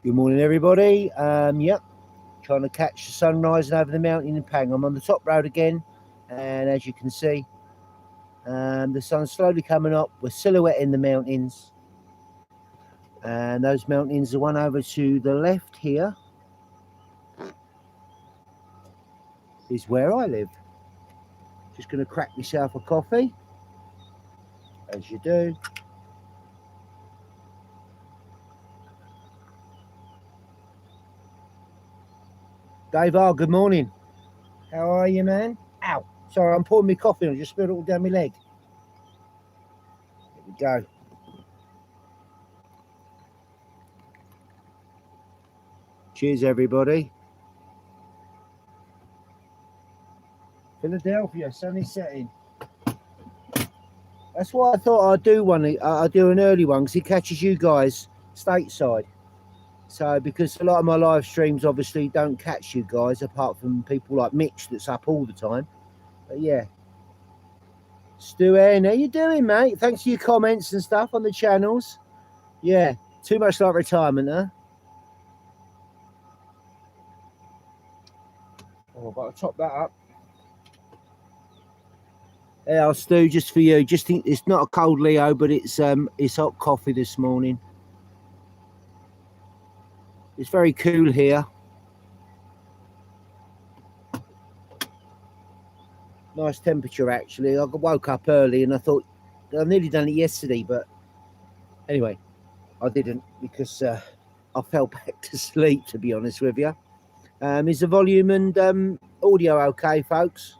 Good morning, everybody. Yep, trying to catch the sun rising over the mountain in Phangnga. I'm on the top road again, and as you can see, the sun's slowly coming up. We're silhouetting the mountains, and those mountains, the one over to the left here, is where I live. Just going to crack myself a coffee, as you do. Dave R, good morning. How are you, man? Ow, sorry, I'm pouring my coffee and I just spilled it all down my leg. There we go. Cheers, everybody. Philadelphia, sunny setting. That's why I thought I'd do one. I'll do an early one because it catches you guys stateside. So because a lot of my live streams obviously don't catch you guys, apart from people like Mitch that's up all the time. But yeah, Stu N, how you doing, mate? Thanks for your comments and stuff on the channels. Yeah, too much like retirement, huh? Oh, I've got to top that up. Yeah, Stu, just for you. Just think it's not a cold Leo, but it's hot coffee this morning. It's very cool here. Nice temperature, actually. I woke up early and I thought I nearly done it yesterday, but anyway, I didn't because I fell back to sleep, to be honest with you. Is the volume and audio okay, folks?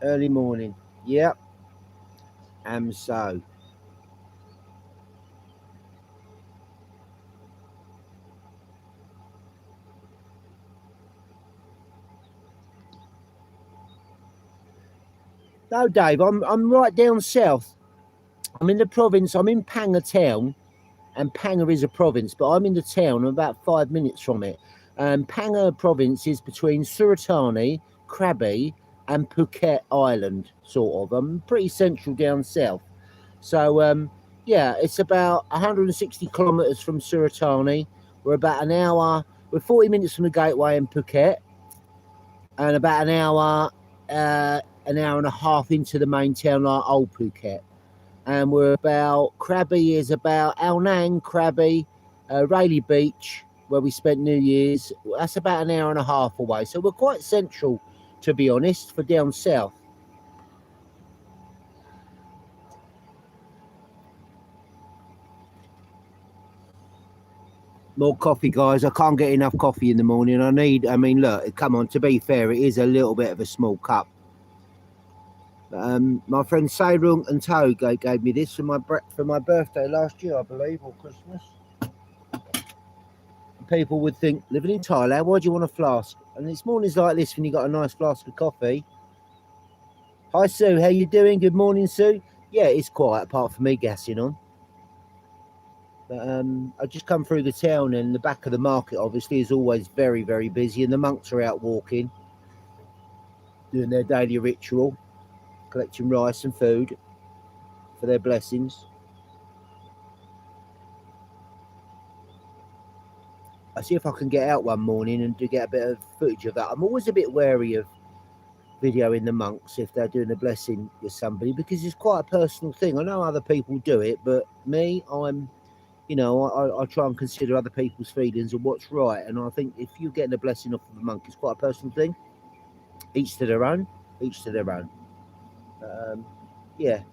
Early morning. Yep. So. No, Dave, I'm right down south. I'm in the province. I'm in Phangnga town, and Phangnga is a province, but I'm in the town. I'm about 5 minutes from it. Phangnga province is between Suratani, Krabi, and Phuket Island, sort of. I'm pretty central down south. So, yeah, it's about 160 kilometres from Suratani. We're about an hour. We're 40 minutes from the gateway in Phuket, and about an hour and a half into the main town, like Old Phuket. And we're about, Krabi is about Ao Nang, Krabi, Rayleigh Beach, where we spent New Year's. That's about an hour and a half away. So we're quite central, to be honest, for down south. More coffee, guys. I can't get enough coffee in the morning. I mean, look, come on, to be fair, it is a little bit of a small cup. My friend Sairung and Toe gave me this for my birthday last year, I believe, or Christmas. People would think, living in Thailand, why do you want a flask? And it's mornings like this when you got a nice flask of coffee. Hi, Sue. How you doing? Good morning, Sue. Yeah, it's quiet apart from me gassing on. But I just come through the town, and the back of the market obviously is always very, very busy, and the monks are out walking, doing their daily ritual, collecting rice and food for their blessings. I see if I can get out one morning and get a bit of footage of that. I'm always a bit wary of videoing the monks if they're doing a blessing with somebody, because it's quite a personal thing. I know other people do it, but me, I try and consider other people's feelings and what's right. And I think if you're getting a blessing off of a monk, it's quite a personal thing. Each to their own. Each to their own. Yeah.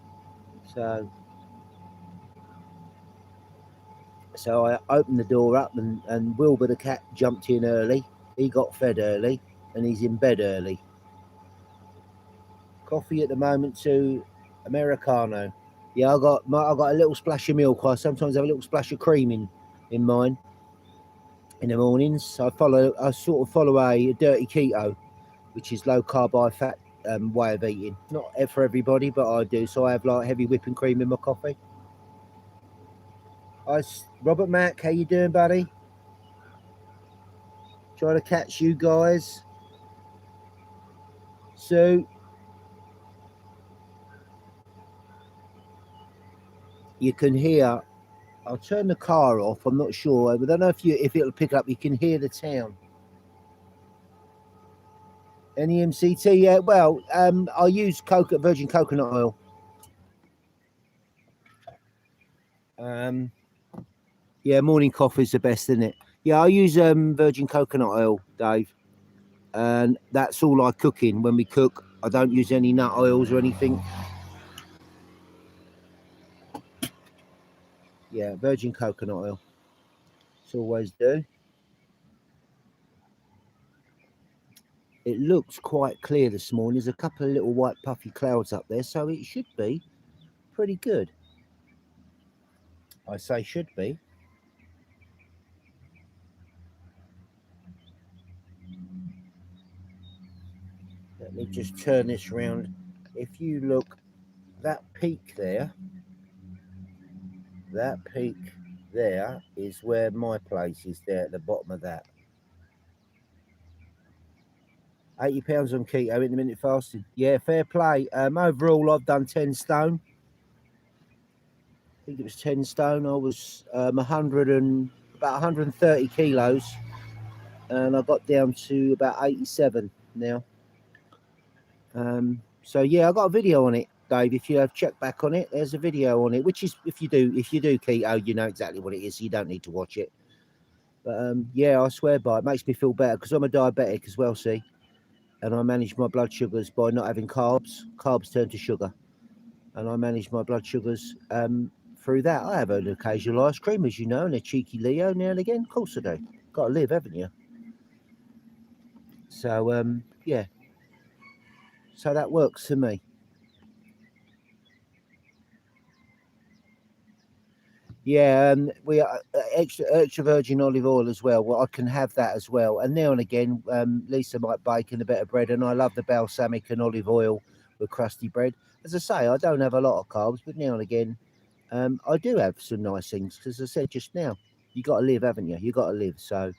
So I opened the door up, and Wilbur the cat jumped in early. He got fed early, and he's in bed early. Coffee at the moment to Americano. Yeah, I got a little splash of milk. I sometimes have a little splash of cream in mine in the mornings. So I sort of follow a dirty keto, which is low carb, high fat way of eating. Not for everybody, but I do. So I have like heavy whipping cream in my coffee. Hi, Robert Mack, how you doing, buddy? Trying to catch you guys. So you can hear. I'll turn the car off. I'm not sure. I don't know if it'll pick up. You can hear the town. Any MCT? Yeah. Well, I use virgin coconut oil. Yeah, morning coffee is the best, isn't it? Yeah, I use virgin coconut oil, Dave, and that's all I cook in. When we cook, I don't use any nut oils or anything. Yeah, virgin coconut oil. It's always do. It looks quite clear this morning. There's a couple of little white puffy clouds up there, so it should be pretty good. I say should be. Let me just turn this round. If you look, that peak there is where my place is, there at the bottom of that. 80 pounds on keto, intermittent fasting. Yeah, fair play. Overall, I've done 10 stone. I think it was 10 stone. I was about 130 kilos, and I got down to about 87 now. So yeah, I got a video on it, Dave. If you have checked back on it, there's a video on it. Which is, if you do keto, you know exactly what it is. So you don't need to watch it. But yeah, I swear by it. Makes me feel better because I'm a diabetic as well. See, and I manage my blood sugars by not having carbs. Carbs turn to sugar, and I manage my blood sugars through that. I have an occasional ice cream, as you know, and a cheeky Leo now and again. Of course I do. Got to live, haven't you? So yeah. So that works for me. Yeah, we are extra virgin olive oil as well. Well, I can have that as well. And now and again, Lisa might bake in a bit of bread, and I love the balsamic and olive oil with crusty bread. As I say, I don't have a lot of carbs, but now and again, I do have some nice things. Because as I said just now, you got to live, haven't you? You got to live. So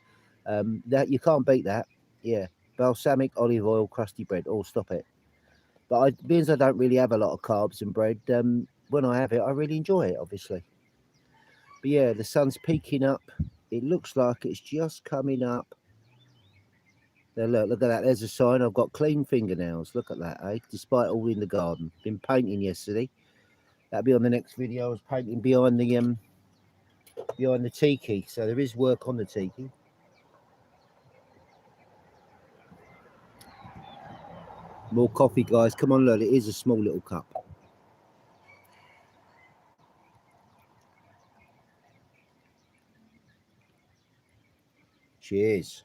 that you can't beat that. Yeah, balsamic, olive oil, crusty bread. Oh, stop it. But being as I don't really have a lot of carbs and bread, when I have it, I really enjoy it, obviously. But yeah, the sun's peeking up. It looks like it's just coming up. There, look at that. There's a sign. I've got clean fingernails. Look at that, eh? Despite all in the garden. Been painting yesterday. That'll be on the next video. I was painting behind the tiki. So there is work on the tiki. More coffee, guys. Come on, look. It is a small little cup. Cheers.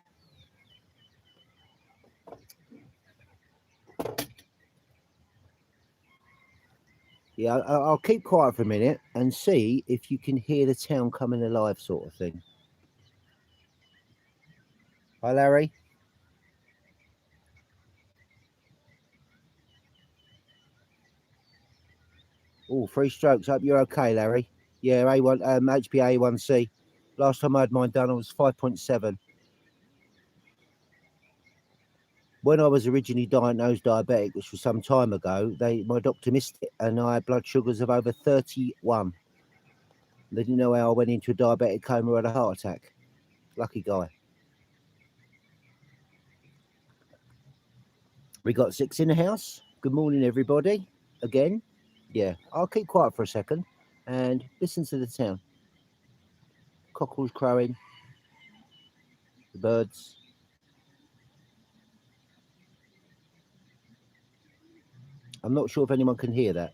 Yeah, I'll keep quiet for a minute and see if you can hear the town coming alive, sort of thing. Hi, Larry. Oh, 3 strokes. Hope you're okay, Larry. Yeah, A1, HbA1c. Last time I had mine done, I was 5.7. When I was originally diagnosed diabetic, which was some time ago, my doctor missed it, and I had blood sugars of over 31. They didn't know how I went into a diabetic coma or had a heart attack. Lucky guy. We got 6 in the house. Good morning, everybody. Again. Yeah, I'll keep quiet for a second and listen to the town. Cockerels crowing. The birds. I'm not sure if anyone can hear that.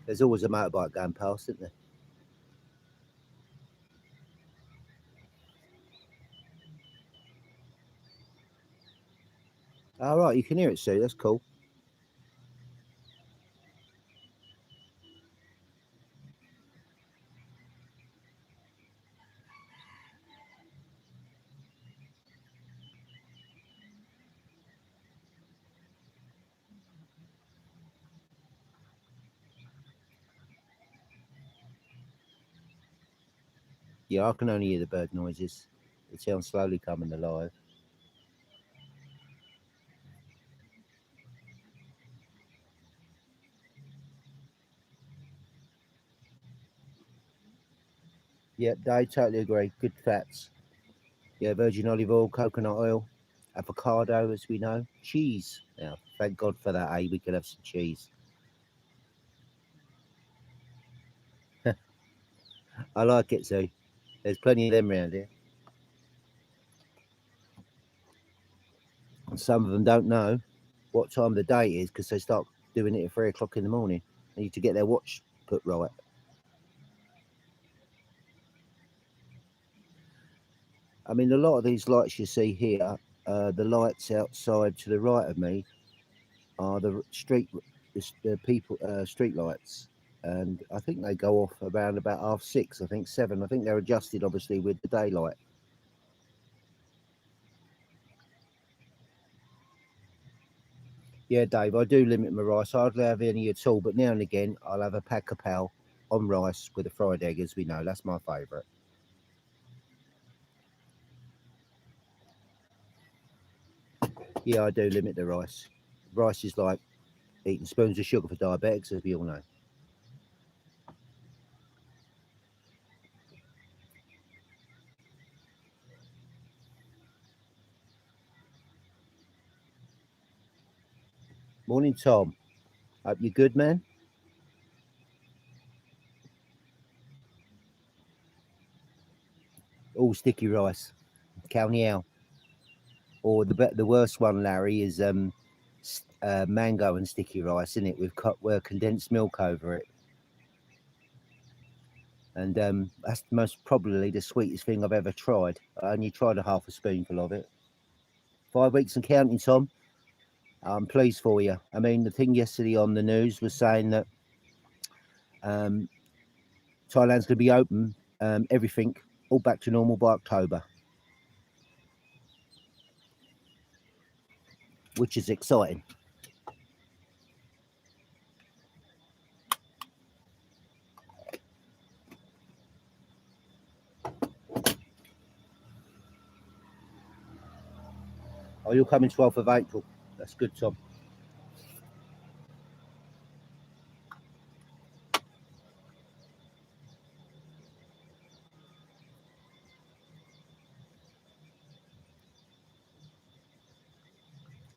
There's always a motorbike going past, isn't there? All right, you can hear it, Sue. That's cool. Yeah, I can only hear the bird noises. The town's slowly coming alive. Yep, they totally agree. Good fats. Yeah, virgin olive oil, coconut oil, avocado, as we know, cheese. Now, thank God for that, eh? We could have some cheese. I like it, too. There's plenty of them around here. And some of them don't know what time of the day it is because they start doing it at 3 o'clock in the morning. They need to get their watch put right. I mean, a lot of these lights you see here, the lights outside to the right of me are the people street lights, and I think they go off around about 6:30. I think 7. I think they're adjusted obviously with the daylight. Yeah, Dave, I do limit my rice. I hardly have any at all, but now and again I'll have a pack of pal on rice with a fried egg, as we know. That's my favourite. Yeah, I do limit the rice. Rice is like eating spoons of sugar for diabetics, as we all know. Morning, Tom. Hope you're good, man. All sticky rice. County Owl. Or the worst one, Larry, is mango and sticky rice, isn't it? With condensed milk over it, and that's most probably the sweetest thing I've ever tried. I only tried a half a spoonful of it. 5 weeks and counting, Tom. I'm pleased for you. I mean, the thing yesterday on the news was saying that um, Thailand's going to be open, everything all back to normal by October, which is exciting. Oh, you're coming 12th of April. That's good, Tom.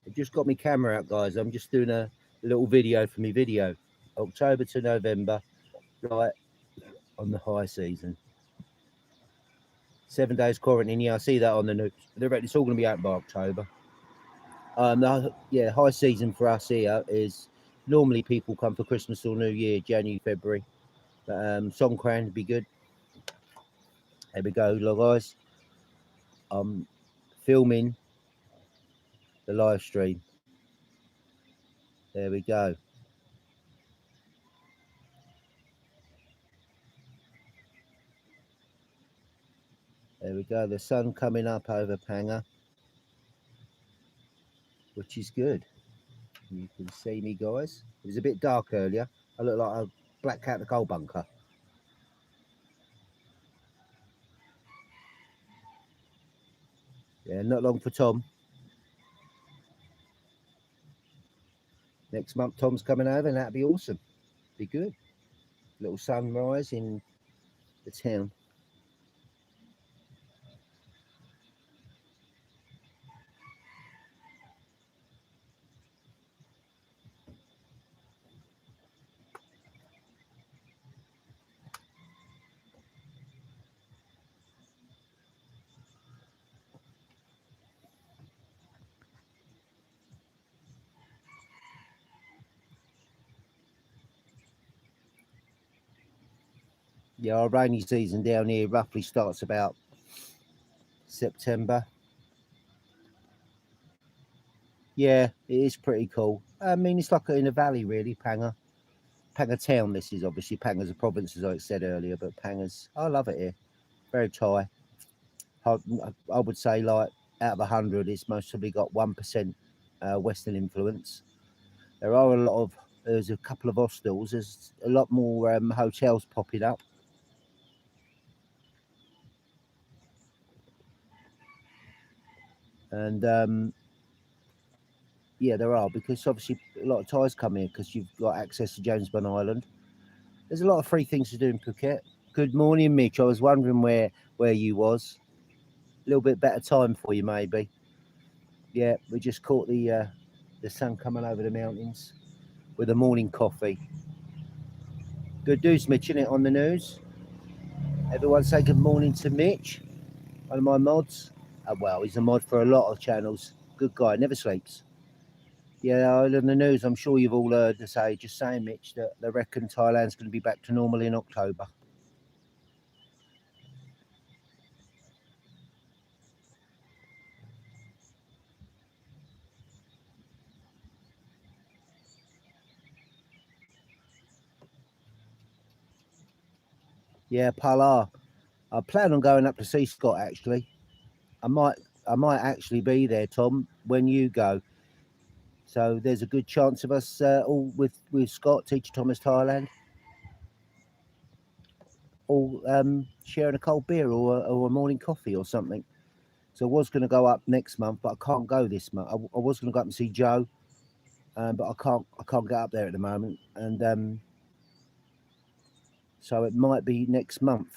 I've just got my camera out, guys. I'm just doing a little video for me video. October to November, right on the high season. 7 days quarantine. Yeah, I see that on the news. It's all going to be out by October. Yeah, high season for us here is normally people come for Christmas or New Year, January, February. But Songkran would be good. There we go, guys. I'm filming the live stream. There we go. There we go. The sun coming up over Phangnga, which is good. You can see me, guys. It was a bit dark earlier. I look like a black cat in the coal bunker. Yeah, not long for Tom. Next month, Tom's coming over, and that'd be awesome. Be good. Little sunrise in the town. Yeah, our rainy season down here roughly starts about September. Yeah, it is pretty cool. I mean, it's like in a valley, really, Phangnga. Phangnga town, this is obviously Phanga's a province, as I said earlier, but I love it here. Very Thai. I would say, like, out of 100, it's most probably got 1% Western influence. There's a couple of hostels, there's a lot more hotels popping up. And yeah, there are, because obviously a lot of Thais come here because you've got access to Jonesbon Island. There's a lot of free things to do in Phuket. Good morning, Mitch. I was wondering where you was. A little bit better time for you, maybe. Yeah, we just caught the sun coming over the mountains with a morning coffee. Good news, Mitch, isn't it, on the news? Everyone say good morning to Mitch, one of my mods. Well, he's a mod for a lot of channels. Good guy, never sleeps. Yeah, on the news, I'm sure you've all heard to say, just saying, Mitch, that they reckon Thailand's going to be back to normal in October. Yeah, Pala. I plan on going up to see Scott, actually. I might actually be there, Tom, when you go. So there's a good chance of us all with Scott, Teacher Thomas Thailand, all sharing a cold beer or a morning coffee or something. So I was going to go up next month, but I can't go this month. I was going to go up and see Joe, but I can't get up there at the moment, and so it might be next month.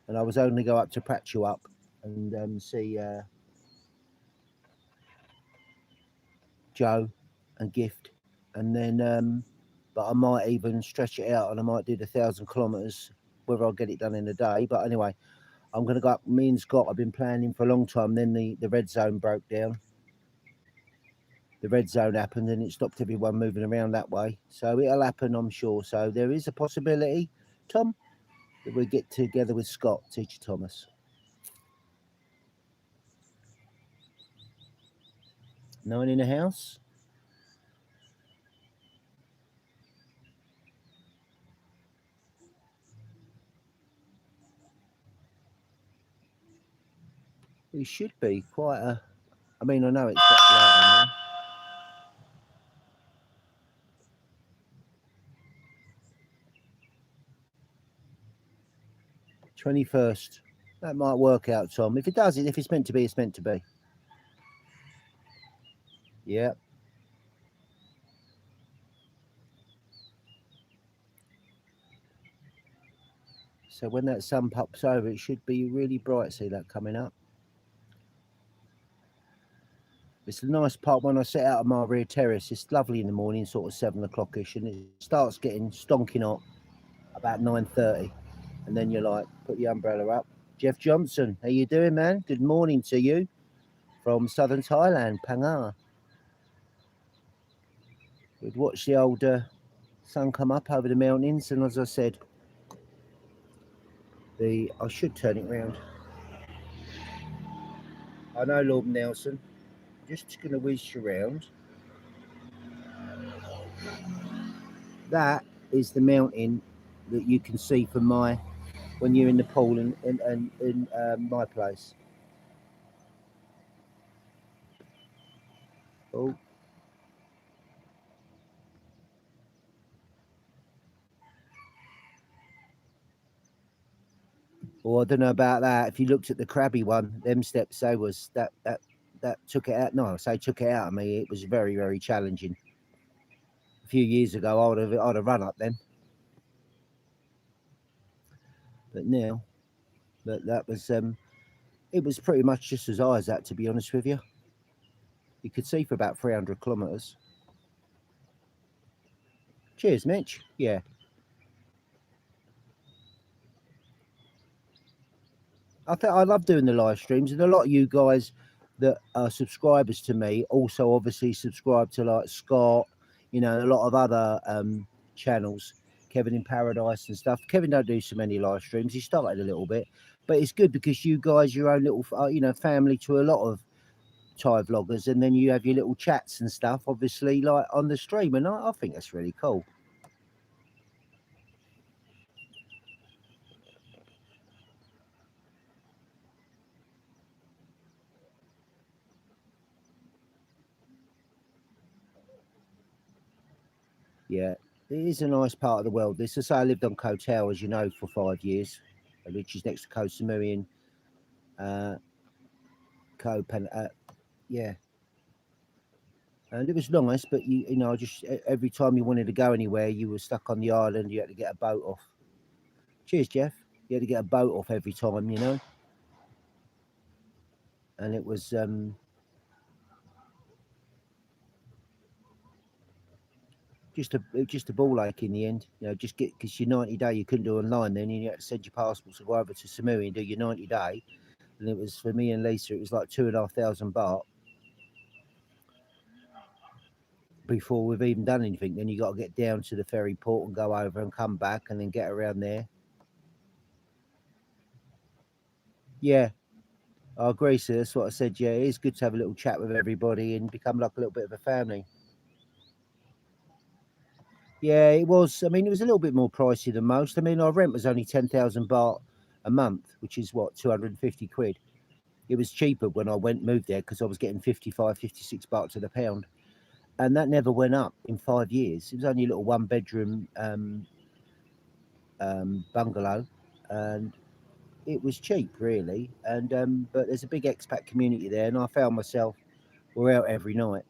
And I was only go up to patch you up and see Joe and Gift, and then but I might even stretch it out and I might do the 1,000 kilometers, whether I'll get it done in a day. But anyway, I'm going to go up. Me and Scott have been planning for a long time. Then the red zone broke down. The red zone happened and it stopped everyone moving around that way. So it'll happen, I'm sure. So there is a possibility, Tom, that we get together with Scott, Teacher Thomas. No one in the house? It should be quite a. I mean, I know it's got light on there. 21st. That might work out, Tom. If it does, if it's meant to be, it's meant to be. Yeah. So when that sun pops over, it should be really bright. See that coming up? It's a nice part when I set out on my rear terrace. It's lovely in the morning, sort of 7 o'clock-ish, and it starts getting stonking hot about 9:30. And then you're like, put the umbrella up. Jeff Johnson, how you doing, man? Good morning to you from southern Thailand, Phangnga. We'd watch the old sun come up over the mountains, and as I said, I should turn it round. I know, Lord Nelson. Just going to whiz you around. That is the mountain that you can see from when you're in the pool in my place. Oh. Well, I don't know about that. If you looked at the crabby one, them steps, they was that took it out. No, I say took it out of me. It was very, very challenging. A few years ago, I'd have run up them, but now that was it was pretty much just as high as that, to be honest with you. You could see for about 300 kilometers. Cheers, Mitch. Yeah. I love doing the live streams, and a lot of you guys that are subscribers to me also obviously subscribe to like Scott, a lot of other channels, Kevin in Paradise and stuff. Kevin don't do so many live streams. He started a little bit, but it's good because you guys, your own little, family to a lot of Thai vloggers, and then you have your little chats and stuff, obviously, like on the stream, and I think that's really cool. Yeah, it is a nice part of the world. This is, I lived on Koh Tao, as you know, for 5 years, which is next to Koh Samui and Koh Pan. Yeah, and it was nice, but you know, just every time you wanted to go anywhere, you were stuck on the island. You had to get a boat off. Cheers, Jeff. You had to get a boat off every time, you know, and it was just a ball ache in the end. You know, just get because your 90 day you couldn't do online then, and you had to send your passports to go over to Samui and do your 90 day. And it was for me and Lisa, it was like 2,500 baht before we've even done anything. Then you got to get down to the ferry port and go over and come back and then get around there. Yeah, I agree, sir. That's what I said. Yeah, it is good to have a little chat with everybody and become like a little bit of a family. Yeah, it was. I mean, it was a little bit more pricey than most. I mean, our rent was only 10,000 baht a month, which is what, 250 quid. It was cheaper when I moved there because I was getting 55, 56 baht to the pound. And that never went up in 5 years. It was only a little one bedroom bungalow, and it was cheap, really. And but there's a big expat community there, and I found myself we're out every night,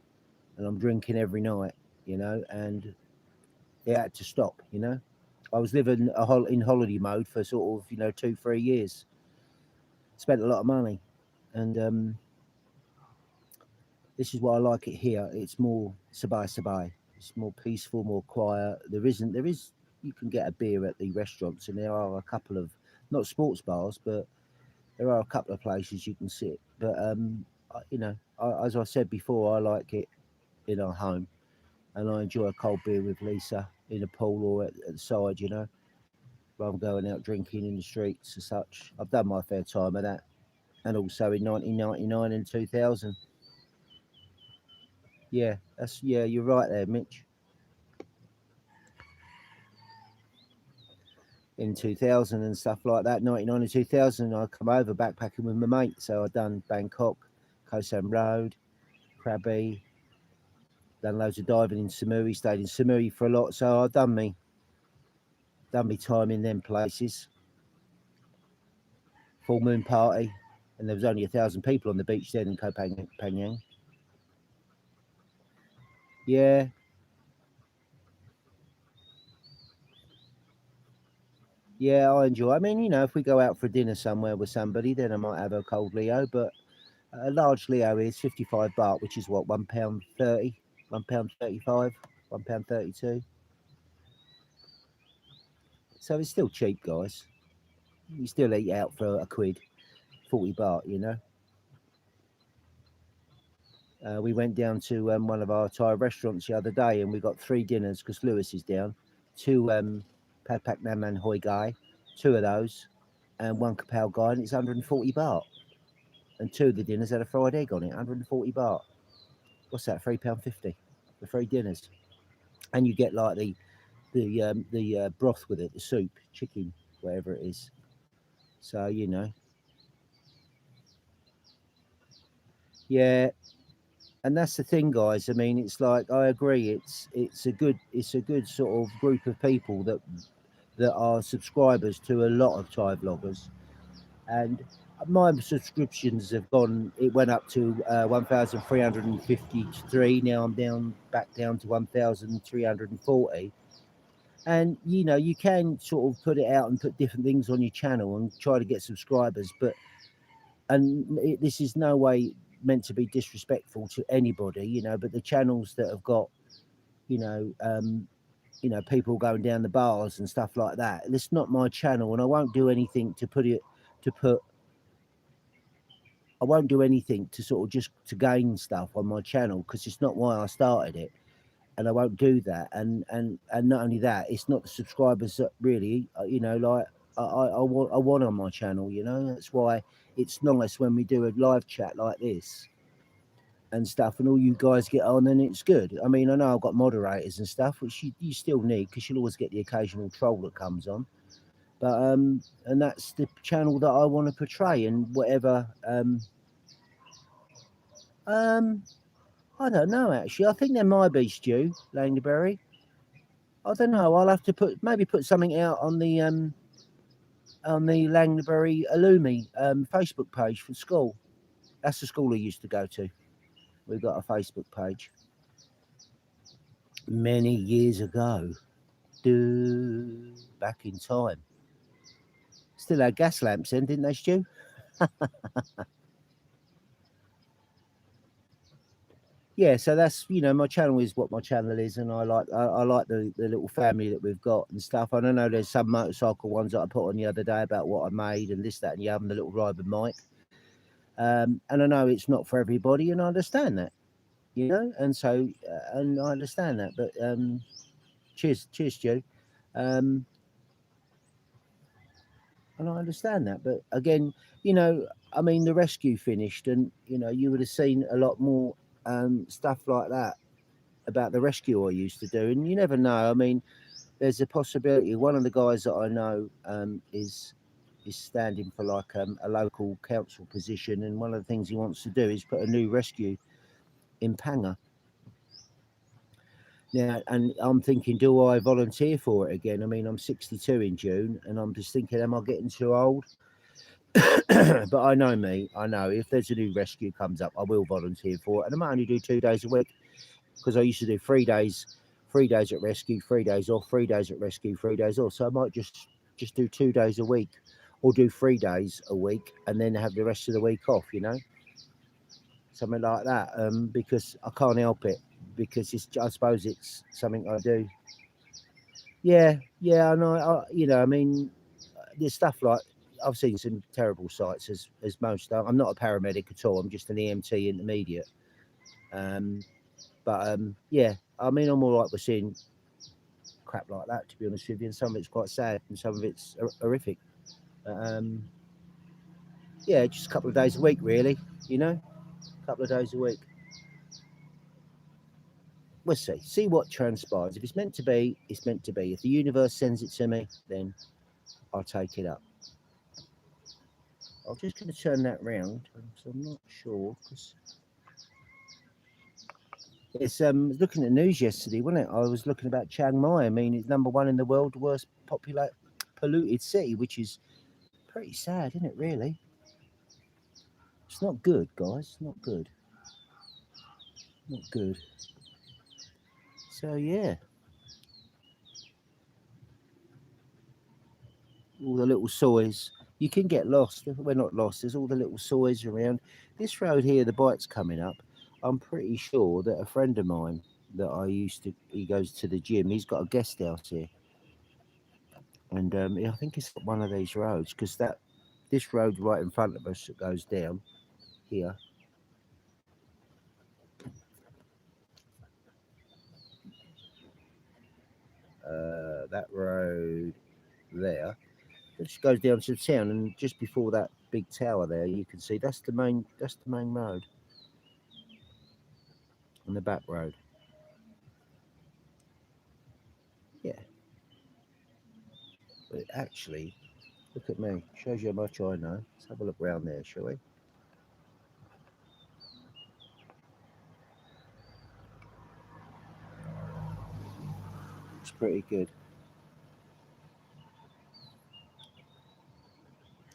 and I'm drinking every night, you know, and it had to stop, you know. I was living in holiday mode for sort of 2-3 years. Spent a lot of money, and this is why I like it here. It's more sabai sabai. It's more peaceful, more quiet. There is you can get a beer at the restaurants, and there are a couple of not sports bars, but there are a couple of places you can sit. But as I said before, I like it in our home, and I enjoy a cold beer with Lisa in a pool or at the side, rather than going out drinking in the streets and such. I've done my fair time of that, and also in 1999 and 2000. Yeah, you're right there, Mitch. In 2000 and stuff like that, 99 and 2000, I come over backpacking with my mate. So I done Bangkok, Koh Sam Road, Krabi, done loads of diving in Samui, stayed in Samui for a lot. So I've done me time in them places. Full moon party, and there was only 1,000 people on the beach then in Koh Phangnga. Yeah, yeah, I enjoy. I mean, if we go out for dinner somewhere with somebody, then I might have a cold Leo, but a large Leo is 55 baht, which is what, £1.30, £1.35, £1.32. So it's still cheap, guys. You still eat out for a quid, 40 baht. We went down to one of our Thai restaurants the other day, and we got 3 dinners because Lewis is down. Two Pad Pak Nam Man Hoi Gai, two of those, and one Kapow Gai, and it's 140 baht. And two of the dinners had a fried egg on it, 140 baht. What's that? £3.50 for 3 dinners, and you get like the broth with it, the soup, chicken, whatever it is. So yeah, and that's the thing, guys. I mean, it's like I agree. It's a good sort of group of people that are subscribers to a lot of Thai vloggers, and my subscriptions have gone. It went up to 1,353. Now I'm back down to 1,340. And you can sort of put it out and put different things on your channel and try to get subscribers, but this is no way meant to be disrespectful to anybody, but the channels that have got you know um people going down the bars and stuff like that, it's not my channel, and I won't do anything to put I won't do anything to sort of just to gain stuff on my channel, because it's not why I started it, and I won't do that. And not only that, it's not the subscribers that really, like I want on my channel. That's why it's nice when we do a live chat like this and stuff, and all you guys get on, and it's good. I mean, I know I've got moderators and stuff, which you still need, because you'll always get the occasional troll that comes on. But and that's the channel that I want to portray, and whatever. Um, I don't know, actually. I think there might be, Stu Langberry. I don't know. I'll have to put something out on the Langberry Illumi Facebook page for school. That's the school I used to go to. We've got a Facebook page. Many years ago, back in time. Still had gas lamps then, didn't they, Stu? Yeah, so that's, you know, my channel is what my channel is, and I like the little family that we've got and stuff. I don't know, there's some motorcycle ones that I put on the other day about what I made and this, that, and the other, the little ride with Mike. And I know it's not for everybody, and I understand that, you know, and so and I understand that. But cheers, Stu. And I understand that, but again, you know, I mean, the rescue finished, and you know, you would have seen a lot more stuff like that about the rescue I used to do, and you never know. I mean, there's a possibility. One of the guys that I know is standing for like a local council position, and one of the things he wants to do is put a new rescue in Phangnga. Now, and I'm thinking, do I volunteer for it again? I mean, I'm 62 in June, and I'm just thinking, am I getting too old? But I know me. I know if there's a new rescue comes up, I will volunteer for it, and I might only do 2 days a week, because I used to do 3 days at rescue, 3 days off, 3 days at rescue, 3 days off. So I might just do 2 days a week, or do 3 days a week, and then have the rest of the week off. You know, something like that. Because I can't help it, because I suppose it's something I do. Yeah, I know. You know, I mean, there's stuff like, I've seen some terrible sights, as most. I'm not a paramedic at all. I'm just an EMT intermediate. But yeah, I mean, I'm all right with seeing crap like that, to be honest with you. And some of it's quite sad, and some of it's horrific. Yeah, just a couple of days a week, really. You know, a couple of days a week. We'll see what transpires. If it's meant to be, it's meant to be. If the universe sends it to me, then I'll take it up. I'm just going to turn that round, so I'm not sure, because it's looking at news yesterday, wasn't it? I was looking about Chiang Mai. I mean, it's #1 in the world, worst polluted city, which is pretty sad, isn't it? Really, it's not good, guys. Not good. Not good. So yeah, all the little soys. You can get lost. We're not lost. There's all the little soys around. This road here, the bike's coming up. I'm pretty sure that a friend of mine that he goes to the gym. He's got a guest house here, and I think it's one of these roads, because this road right in front of us that goes down here. That road there, it just goes down to the town, and just before that big tower there, you can see that's the main road, and the back road. Yeah, but actually, look at me. Shows you how much I know. Let's have a look around there, shall we? It's pretty good.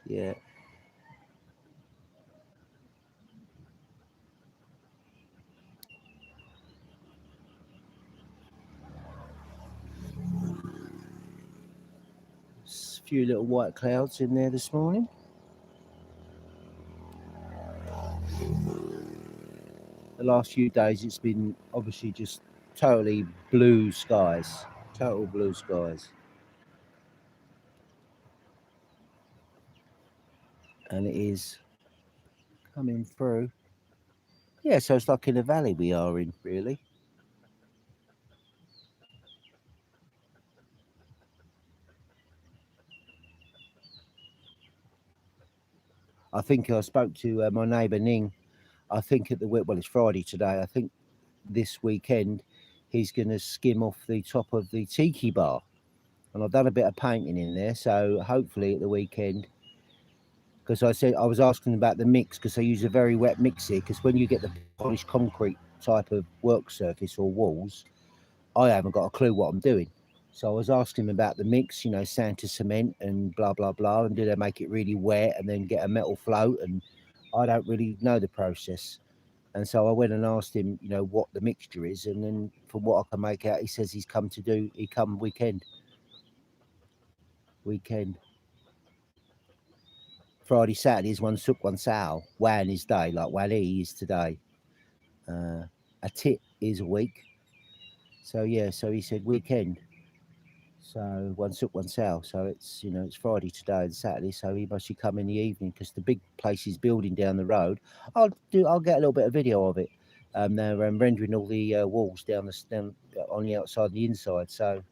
Yeah. A few little white clouds in there this morning. The last few days, it's been obviously just totally blue skies. Total blue skies. And it is coming through. Yeah, so it's like in a valley we are in, really. I think I spoke to my neighbour Ning. I think it's Friday today. I think this weekend he's going to skim off the top of the tiki bar, and I've done a bit of painting in there. So hopefully at the weekend, because I was asking about the mix, because I use a very wet mix here. Because when you get the polished concrete type of work surface or walls, I haven't got a clue what I'm doing. So I was asking him about the mix, you know, sand to cement and blah, blah, blah. And do they make it really wet and then get a metal float? And I don't really know the process. And so I went and asked him, you know, what the mixture is, and then from what I can make out, he says he come weekend. Friday, Saturday is one suk, one sao. Wan is day, like Wali is today. A tit is a week. So yeah, so he said weekend. So one suk, one sao. So it's, you know, it's Friday today and Saturday. So he must come in the evening because the big place is building down the road. I'll get a little bit of video of it. They're rendering all the walls down on the outside, the inside. So,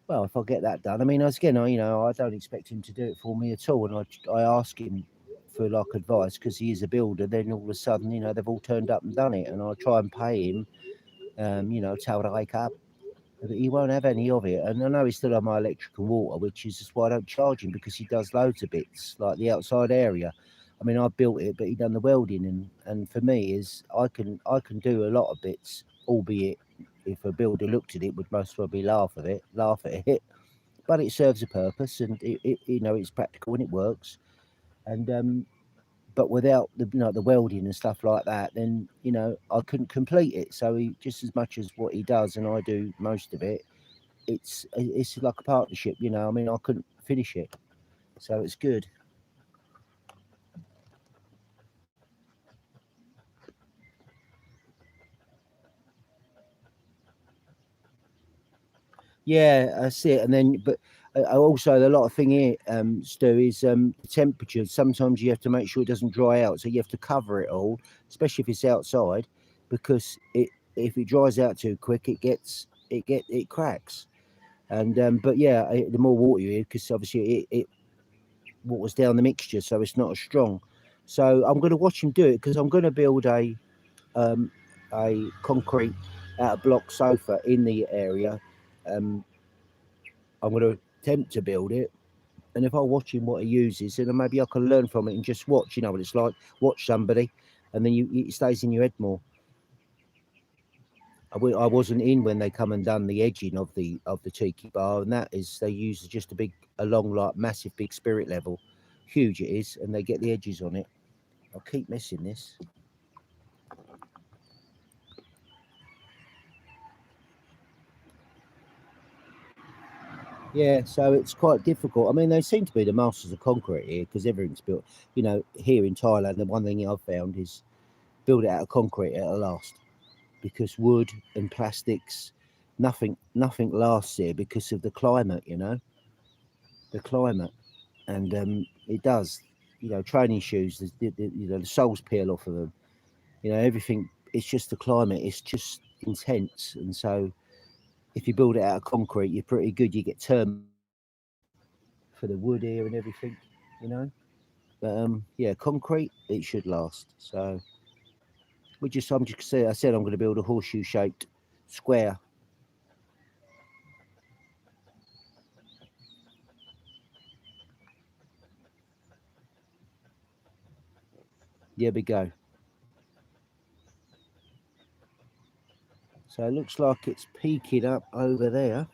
well, if I get that done, I mean, again, you know, I don't expect him to do it for me at all, and I ask him for like advice because he is a builder. Then all of a sudden, you know, they've all turned up and done it, and I try and pay him, you know, tell the wake up. But he won't have any of it, and I know he's still on my electric and water, which is just why I don't charge him, because he does loads of bits like the outside area. I mean, I built it, but he done the welding, and for me is I can do a lot of bits, albeit if a builder looked at it would most probably laugh at it, but it serves a purpose, and it you know, it's practical and it works, and but without the, you know, the welding and stuff like that, then, you know, I couldn't complete it. So he, just as much as what he does and I do most of it, it's like a partnership, you know. I mean, I couldn't finish it, so it's good. Yeah, that's it. And then, but also a lot of thing here, Stu, is the temperature. Sometimes you have to make sure it doesn't dry out, so you have to cover it all, especially if it's outside, because if it dries out too quick, it cracks. And but yeah, the more water you add, because obviously it waters down the mixture, so it's not as strong. So I'm going to watch him do it, because I'm going to build um, a concrete out of block sofa in the area. Um, I'm going to attempt to build it, and if I watch him what he uses, then maybe I can learn from it and just watch. You know what it's like. Watch somebody, and then it stays in your head more. I wasn't in when they come and done the edging of the tiki bar, and that is they use just a long, like massive big spirit level, huge it is, and they get the edges on it. I'll keep missing this. Yeah, so it's quite difficult. I mean, they seem to be the masters of concrete here, because everything's built. You know, here in Thailand, the one thing I've found is build it out of concrete at last, because wood and plastics, nothing lasts here because of the climate. You know, the climate, and it does. You know, training shoes, you know, the soles peel off of them. You know, everything. It's just the climate. It's just intense, and so if you build it out of concrete, you're pretty good. You get term for the wood here and everything. You know. But yeah, concrete it should last. So I'm just say I said I'm going to build a horseshoe shaped square. There we go. So it looks like it's peaking up over there.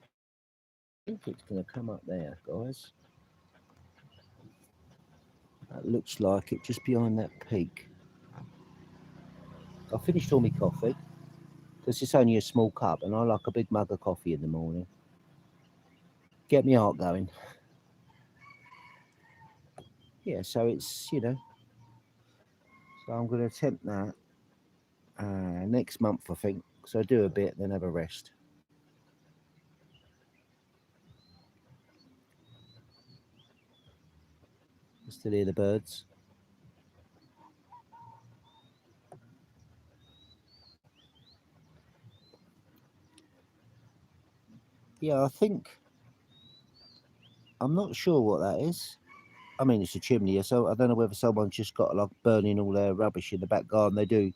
I think it's going to come up there, guys. That looks like it just behind that peak. I finished all my coffee because it's only a small cup, and I like a big mug of coffee in the morning. Get me heart going. Yeah, so it's, you know, so I'm going to attempt that next month, I think. So do a bit, then have a rest. Still hear the birds. Yeah, I think I'm not sure what that is. I mean, it's a chimney, so I don't know whether someone's just got like burning all their rubbish in the back garden. They do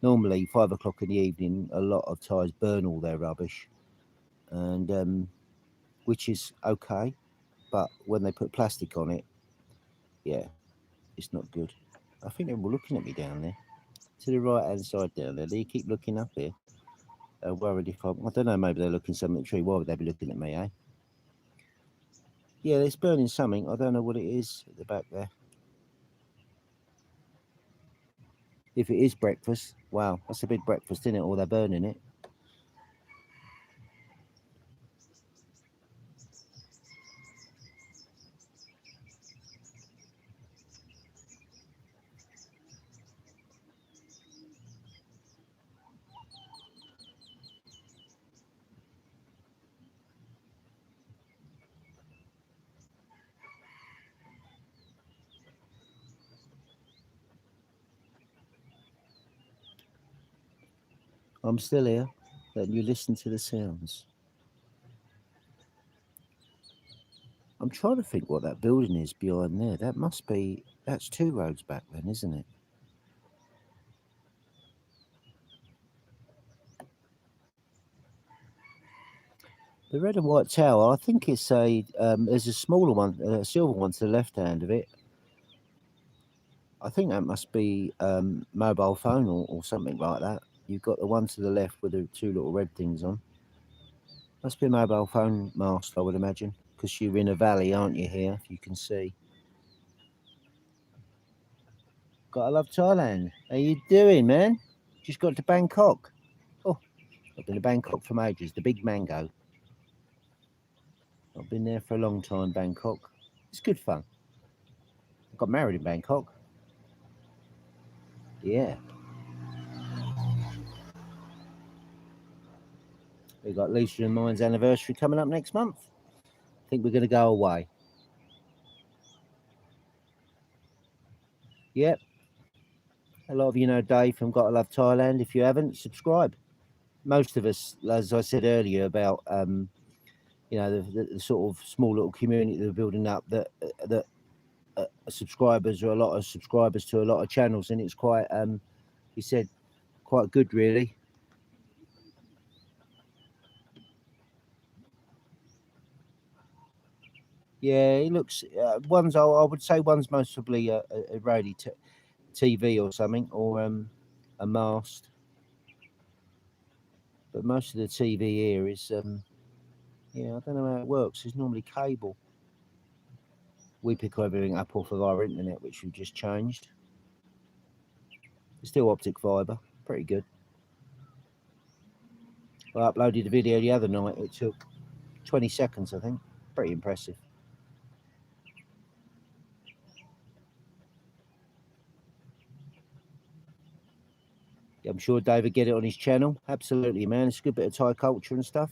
normally 5 o'clock in the evening. A lot of Thais burn all their rubbish, and which is okay, but when they put plastic on it, yeah, it's not good. I think they're all looking at me down there, to the right hand side down there. Do you keep looking up here? They're worried if I don't know. Maybe they're looking something at the tree. Why would they be looking at me, eh? Yeah, it's burning something. I don't know what it is at the back there. If it is breakfast, wow, that's a big breakfast, isn't it? Or they're burning it. I'm still here, letting you listen to the sounds. I'm trying to think what that building is behind there. That must be, that's 2 roads back then, isn't it? The red and white tower, I think it's there's a smaller one, a silver one to the left hand of it. I think that must be mobile phone or something like that. You've got the one to the left with the 2 little red things on. Must be a mobile phone mast, I would imagine, because you're in a valley, aren't you, here, if you can see. Gotta love Thailand. How you doing, man? Just got to Bangkok. Oh, I've been to Bangkok for ages. The big mango. I've been there for a long time, Bangkok. It's good fun. I got married in Bangkok. Yeah. We got Lisa and mine's anniversary coming up next month. I think we're going to go away. Yep. A lot of you know Dave from Gotta Love Thailand. If you haven't, subscribe. Most of us, as I said earlier, about you know the sort of small little community they're building up. That subscribers are a lot of subscribers to a lot of channels, and it's quite he said quite good, really. Yeah, he looks. One's I would say one's most probably a radio TV or something, or a mast. But most of the TV here is yeah, I don't know how it works. It's normally cable. We pick everything up off of our internet, which we've just changed. It's still optic fibre, pretty good. I uploaded a video the other night. It took 20 seconds, I think. Pretty impressive. I'm sure David get it on his channel. Absolutely, man. It's a good bit of Thai culture and stuff.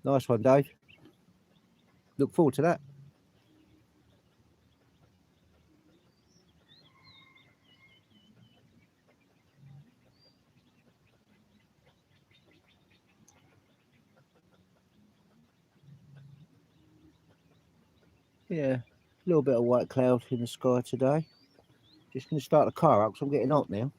Nice one, Dave. Look forward to that. Yeah, a little bit of white cloud in the sky today. Just going to start the car up because I'm getting hot now.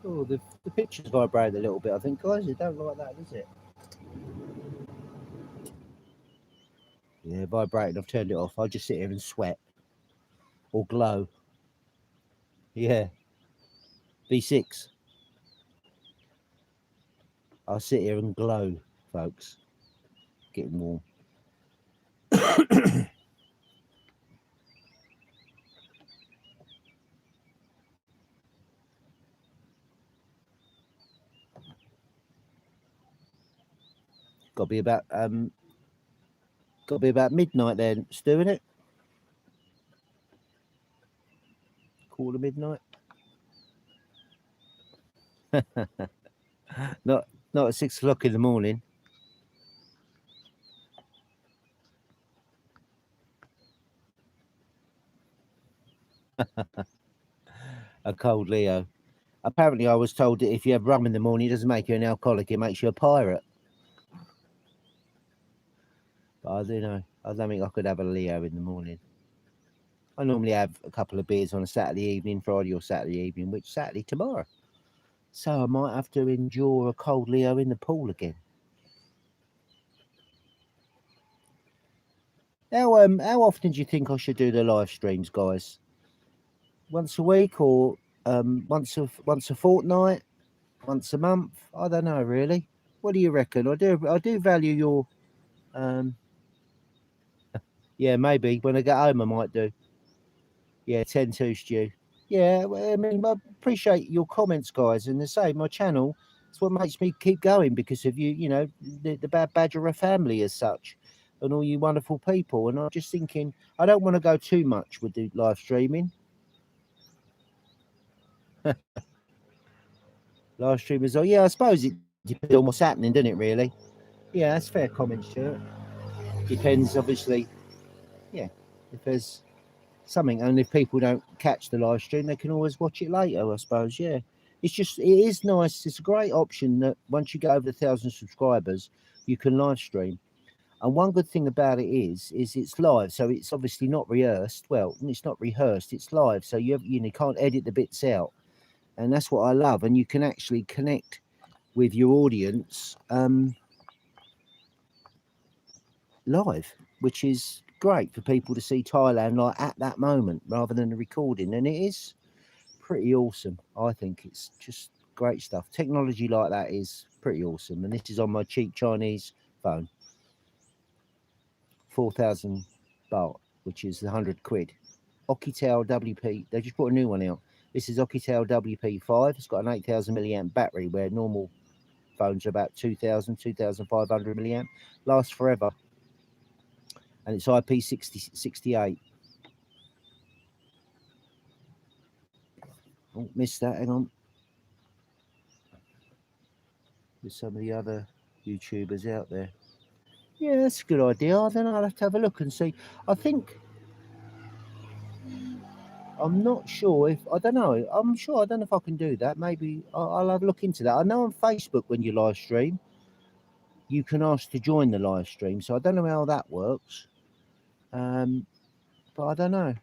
Oh, the picture's vibrated a little bit, I think, guys. You don't like that, is it? Yeah, vibrating. I've turned it off. I'll just sit here and sweat or glow. Yeah. V6. I'll sit here and glow, folks. Getting warm. Got to be about midnight then, Stu, innit? Quarter midnight. not at 6 o'clock in the morning. A cold Leo. Apparently, I was told that if you have rum in the morning, it doesn't make you an alcoholic; it makes you a pirate. But I don't know. I don't think I could have a Leo in the morning. I normally have a couple of beers on a Saturday evening, Friday or Saturday evening, which Saturday tomorrow. So I might have to endure a cold Leo in the pool again. How often do you think I should do the live streams, guys? Once a week or once a fortnight, once a month? I don't know really. What do you reckon? I do value your yeah, maybe when I get home I might do. Yeah, 10-2 Stu. Yeah, well, I mean, I appreciate your comments, guys, and the same. My channel, it's what makes me keep going because of you. You know, the Bad Badgerer family as such, and all you wonderful people. And I'm just thinking, I don't want to go too much with the live streaming. Live streamers, oh yeah, I suppose it depends on what's happening, doesn't it? Really? Yeah, that's fair comment, Stuart. Depends, obviously. Yeah, if there's something, and if people don't catch the live stream, they can always watch it later, I suppose. Yeah, it's just, it is nice. It's a great option that once you get over 1,000 subscribers, you can live stream. And one good thing about it is it's live, so it's obviously not rehearsed. Well, it's not rehearsed, it's live, so you can't edit the bits out, and that's what I love. And you can actually connect with your audience live, which is great for people to see Thailand like at that moment rather than a recording. And it is pretty awesome. I think it's just great stuff. Technology like that is pretty awesome. And this is on my cheap Chinese phone, 4,000 baht, which is 100 quid. Okitel WP, they just put a new one out. This is Okitel WP5. It's got an 8,000 milliamp battery, where normal phones are about 2,000, 2,500 milliamp. Lasts forever. And it's IP68. Oh, missed that. Hang on. There's some of the other YouTubers out there. Yeah, that's a good idea. I don't know. I'll have to have a look and see. I think I'm not sure if I don't know. I'm sure I don't know if I can do that. Maybe I'll have a look into that. I know on Facebook when you live stream, you can ask to join the live stream. So I don't know how that works. But I don't know.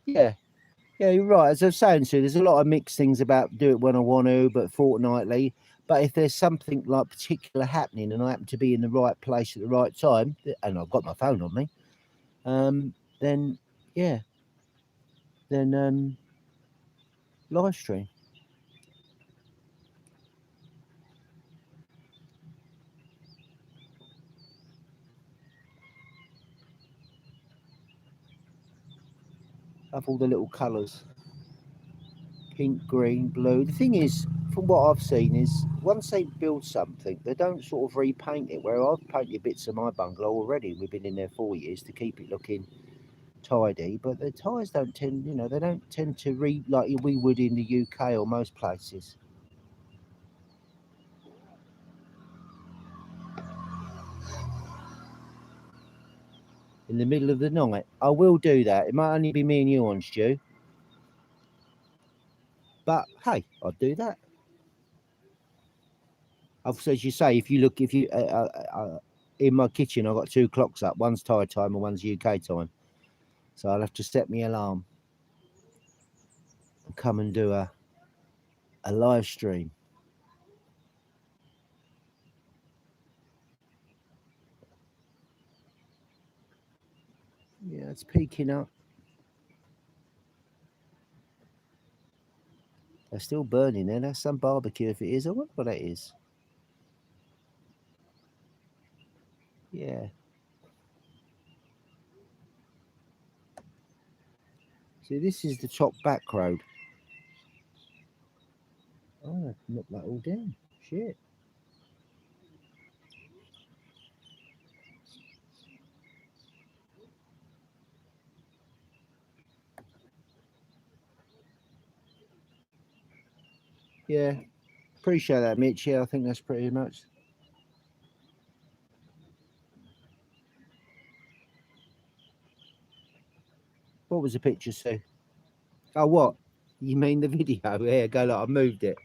Yeah. Yeah, you're right. As I was saying, Sue, there's a lot of mixed things about do it when I want to, but fortnightly. But if there's something like particular happening and I happen to be in the right place at the right time, and I've got my phone on me, then yeah, then live stream. Have all the little colours. Pink, green, blue. The thing is, from what I've seen, is once they build something, they don't sort of repaint it. Where I've painted bits of my bungalow already. We've been in there 4 years to keep it looking tidy, but the Thais don't tend, they don't tend to like we would in the UK or most places. In the middle of the night, I will do that. It might only be me and you on, Stu. But hey, I'll do that. As you say, if you in my kitchen, I've got 2 clocks up. One's Thai time and one's UK time. So I'll have to set my alarm and come and do a live stream. Yeah, it's peaking up. They're still burning there. That's some barbecue if it is. I wonder what that is. Yeah. See, this is the top back road. Oh, I've knocked that all down. Shit. Yeah. Appreciate that, Mitch. Yeah, I think that's pretty much. What was the picture, Sue? Oh, what? You mean the video? Yeah, go like I moved it.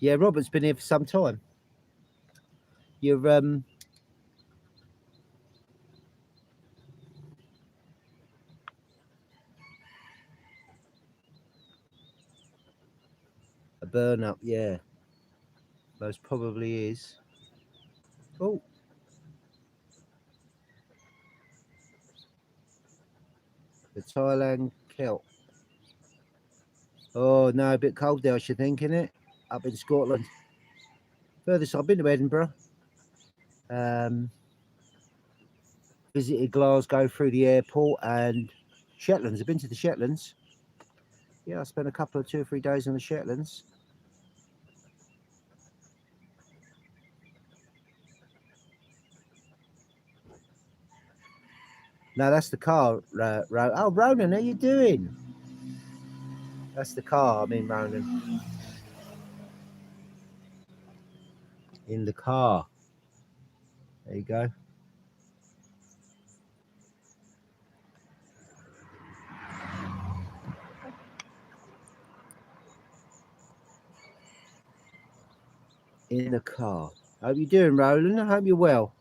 Yeah, Robert's been here for some time. You're a burn up, yeah. Most probably is. Oh. The Thailand kelp. Oh no, a bit cold there, I should think, isn't it? Up in Scotland. Furthest I've been to Edinburgh. Visited Glasgow through the airport and Shetlands. I've been to the Shetlands. Yeah, I spent a couple of 2 or 3 days on the Shetlands. No, that's the car. Oh, Ronan, how you doing? That's the car. I mean, Ronan. In the car. There you go. In the car. How you doing, Roland? I hope you're well.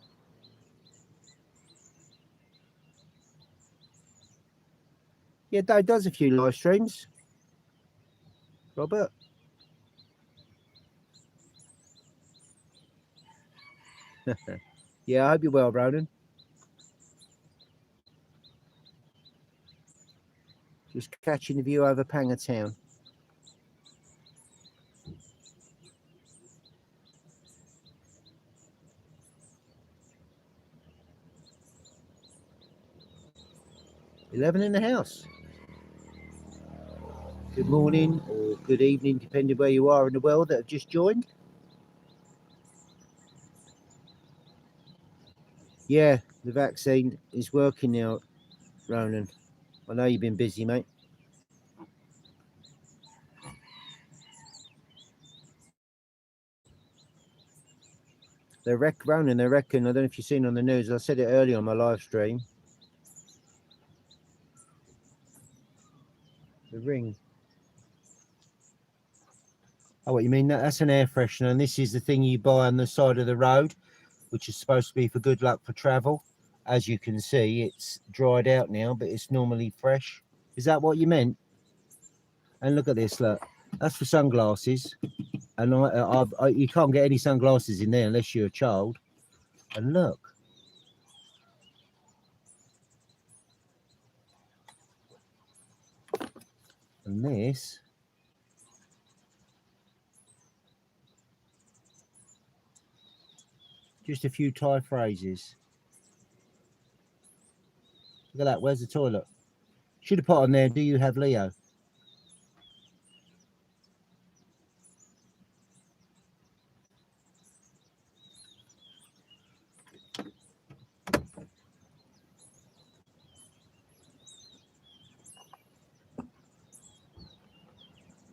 Yeah, Dave does a few live streams. Robert? Yeah, I hope you're well, Ronan. Just catching the view over Phangnga town. "11 in the house." Good morning or good evening, depending where you are in the world that have just joined. Yeah, the vaccine is working now, Ronan. I know you've been busy, mate. Ronan, they reckon, I don't know if you've seen on the news, I said it earlier on my live stream. The ring. Oh, what you mean? That's an air freshener, and this is the thing you buy on the side of the road, which is supposed to be for good luck for travel. As you can see, it's dried out now, but it's normally fresh. Is that what you meant? And look at this, look. That's for sunglasses. And you can't get any sunglasses in there unless you're a child. And look. And this. Just a few Thai phrases. Look at that. Where's the toilet? Should have put on there, do you have Leo?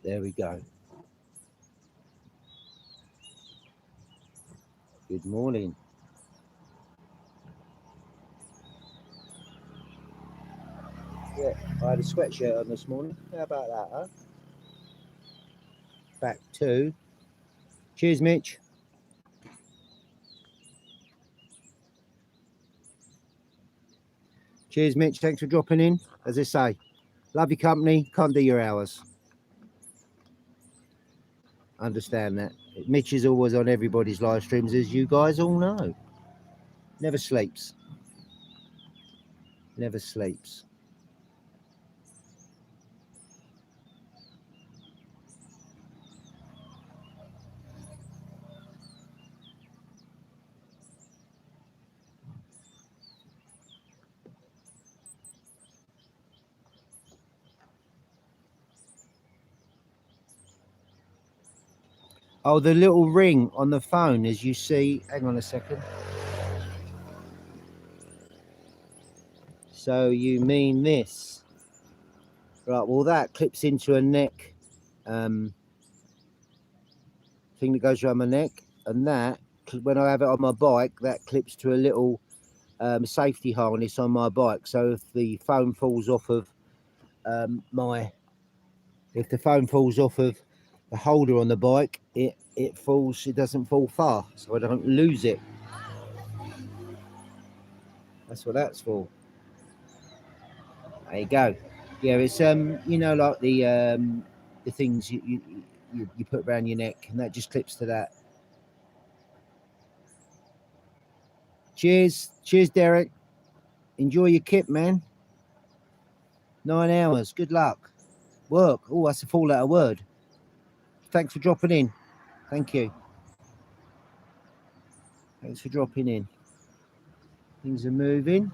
There we go. Good morning. Yeah, I had a sweatshirt on this morning. How about that, huh? Back to. Cheers, Mitch. Cheers, Mitch. Thanks for dropping in. As I say, love your company. Can't do your hours. Understand that. Mitch is always on everybody's live streams, as you guys all know. Never sleeps. Never sleeps. Oh, the little ring on the phone, as you see. Hang on a second. So you mean this? Right, well that clips into a neck thing that goes around my neck, and that, when I have it on my bike, that clips to a little safety harness on my bike. So if the phone falls off of the phone falls off of the holder on the bike, it doesn't fall far, so I don't lose it. That's what that's for. There you go. Yeah, it's you know, like the things you put around your neck, and that just clips to that. Cheers, Derek. Enjoy your kit, man. 9 hours. Good luck. Work. Oh, that's a 4-letter word. Thanks for dropping in. Thank you. Thanks for dropping in. Things are moving.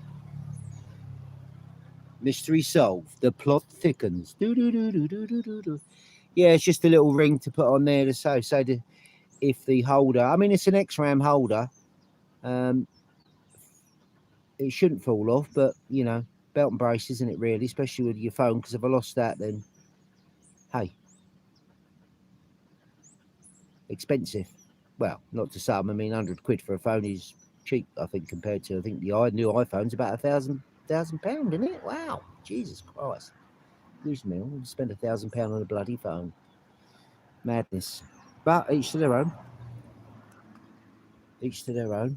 Mystery solved. The plot thickens. Do do do do do do do do. Yeah, it's just a little ring to put on there to say if the holder. I mean, it's an X-Ram holder. It shouldn't fall off, but you know, belt and brace, isn't it? Really, especially with your phone. Because if I lost that, then hey, expensive. Well, not to some. I mean, £100 for a phone is cheap, I think, compared to the new iPhone's about £1,000, isn't it? Wow, Jesus Christ! Excuse me, I'll spend £1,000 on a bloody phone. Madness. But each to their own. Each to their own.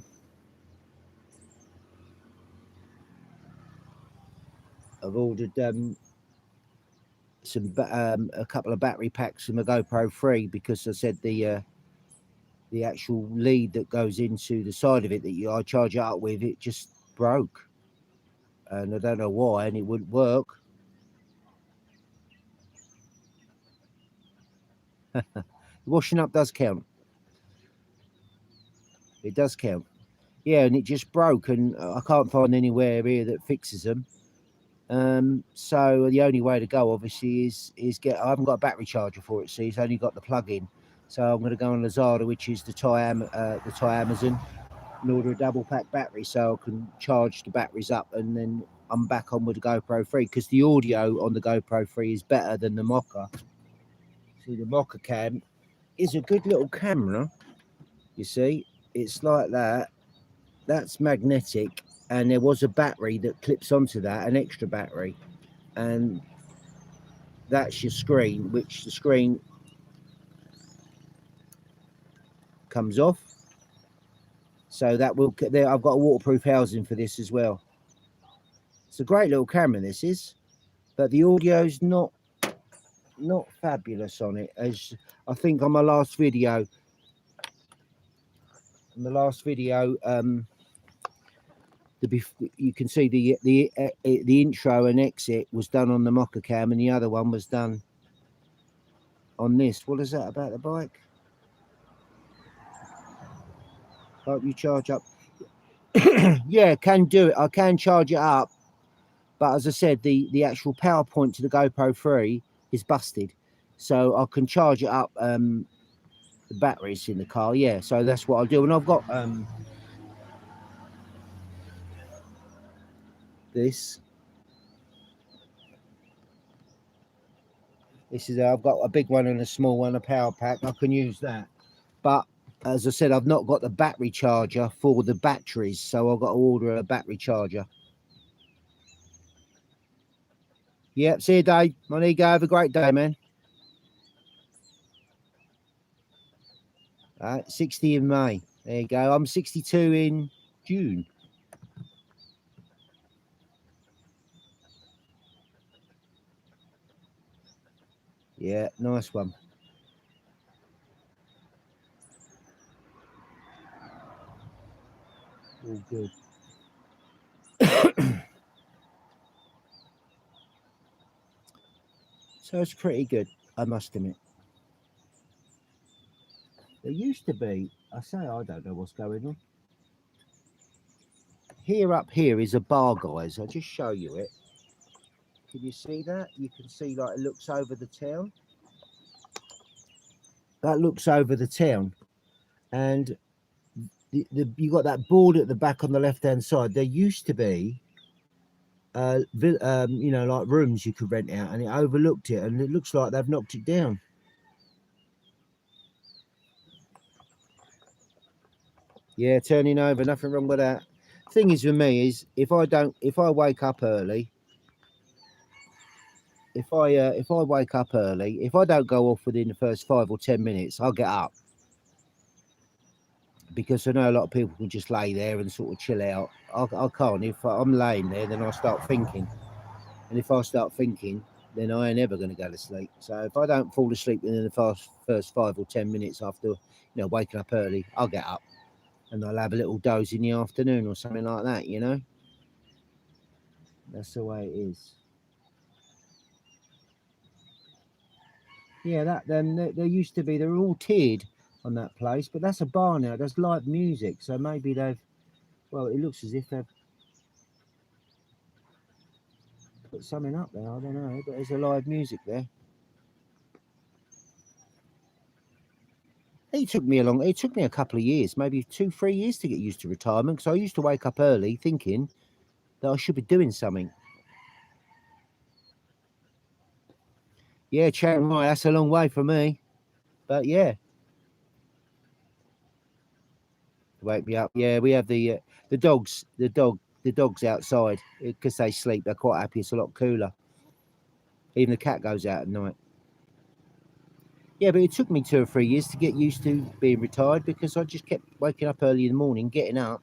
I've ordered a couple of battery packs from the GoPro 3 because I said the actual lead that goes into the side of it that I charge it up with, it just broke, and I don't know why, and it wouldn't work. Washing up does count. It does count. Yeah, and it just broke, and I can't find anywhere here that fixes them. So the only way to go, obviously, is get. I haven't got a battery charger for it. See, it's only got the plug-in. So I'm going to go on Lazada, which is the Thai Amazon, and order a double pack battery so I can charge the batteries up, and then I'm back on with the GoPro 3 because the audio on the GoPro 3 is better than the Mocha. See, the Mocha cam is a good little camera. You see, it's like that. That's magnetic, and there was a battery that clips onto that, an extra battery, and that's your screen, which the screen comes off. So that will there. I've got a waterproof housing for this as well. It's a great little camera, this is, but the audio's not fabulous on it. As I think on my last video, you can see the intro and exit was done on the Mocha cam, and the other one was done on this. What is that about the bike? Hope you charge up. Yeah, can do it. I can charge it up, but as I said, the actual power point to the GoPro 3 is busted, so I can charge it up. The batteries in the car, yeah. So that's what I'll do, and I've got this. This is I've got a big one and a small one, a power pack. I can use that, but as I said, I've not got the battery charger for the batteries, so I've got to order a battery charger. Yep, see you, Dave. Monique, have a great day, man. 60 in May. There you go. I'm 62 in June. Yeah, nice one. All good. So it's pretty good, I must admit. There used to be, I don't know what's going on. Up here is a bar, guys. I'll just show you it. Can you see that? You can see like it looks over the town. That looks over the town. And you got that board at the back on the left-hand side. There used to be you know, like rooms you could rent out, and it overlooked it, and it looks like they've knocked it down. Yeah, turning over, nothing wrong with that. Thing is with me is if I wake up early, if I wake up early, if I don't go off within the first 5 or 10 minutes, I'll get up, because I know a lot of people can just lay there and sort of chill out. I can't. If I'm laying there, then I start thinking, and if I start thinking, then I ain't ever going to go to sleep. So if I don't fall asleep within the first 5 or 10 minutes after, waking up early, I'll get up and I'll have a little doze in the afternoon or something like that. That's the way it is. Yeah, that then there used to be, they were all tiered on that place, but that's a bar now. There's live music, so maybe they've. Well, it looks as if they've put something up there. I don't know, but there's a live music there. It took me a couple of years, maybe 2, 3 years to get used to retirement, because I used to wake up early thinking that I should be doing something. Yeah, Chiang Mai, that's a long way from me, but yeah, wake me up. Yeah, we have the dogs outside because they sleep. They're quite happy. It's a lot cooler. Even the cat goes out at night. Yeah, but it took me 2 or 3 years to get used to being retired, because I just kept waking up early in the morning, getting up,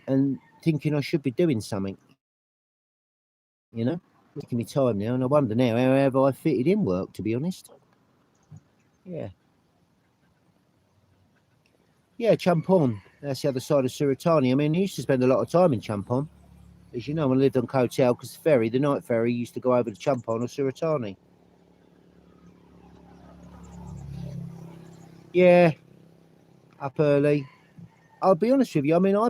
and thinking I should be doing something. It's taking me time now, and I wonder now how have I fitted in work, to be honest. Yeah. Yeah, Champon. That's the other side of Suratani. I mean, I used to spend a lot of time in Champon. As you know, when I lived on Koh Tao, because the night ferry used to go over to Champon or Suratani. Yeah, up early. I'll be honest with you. I mean, I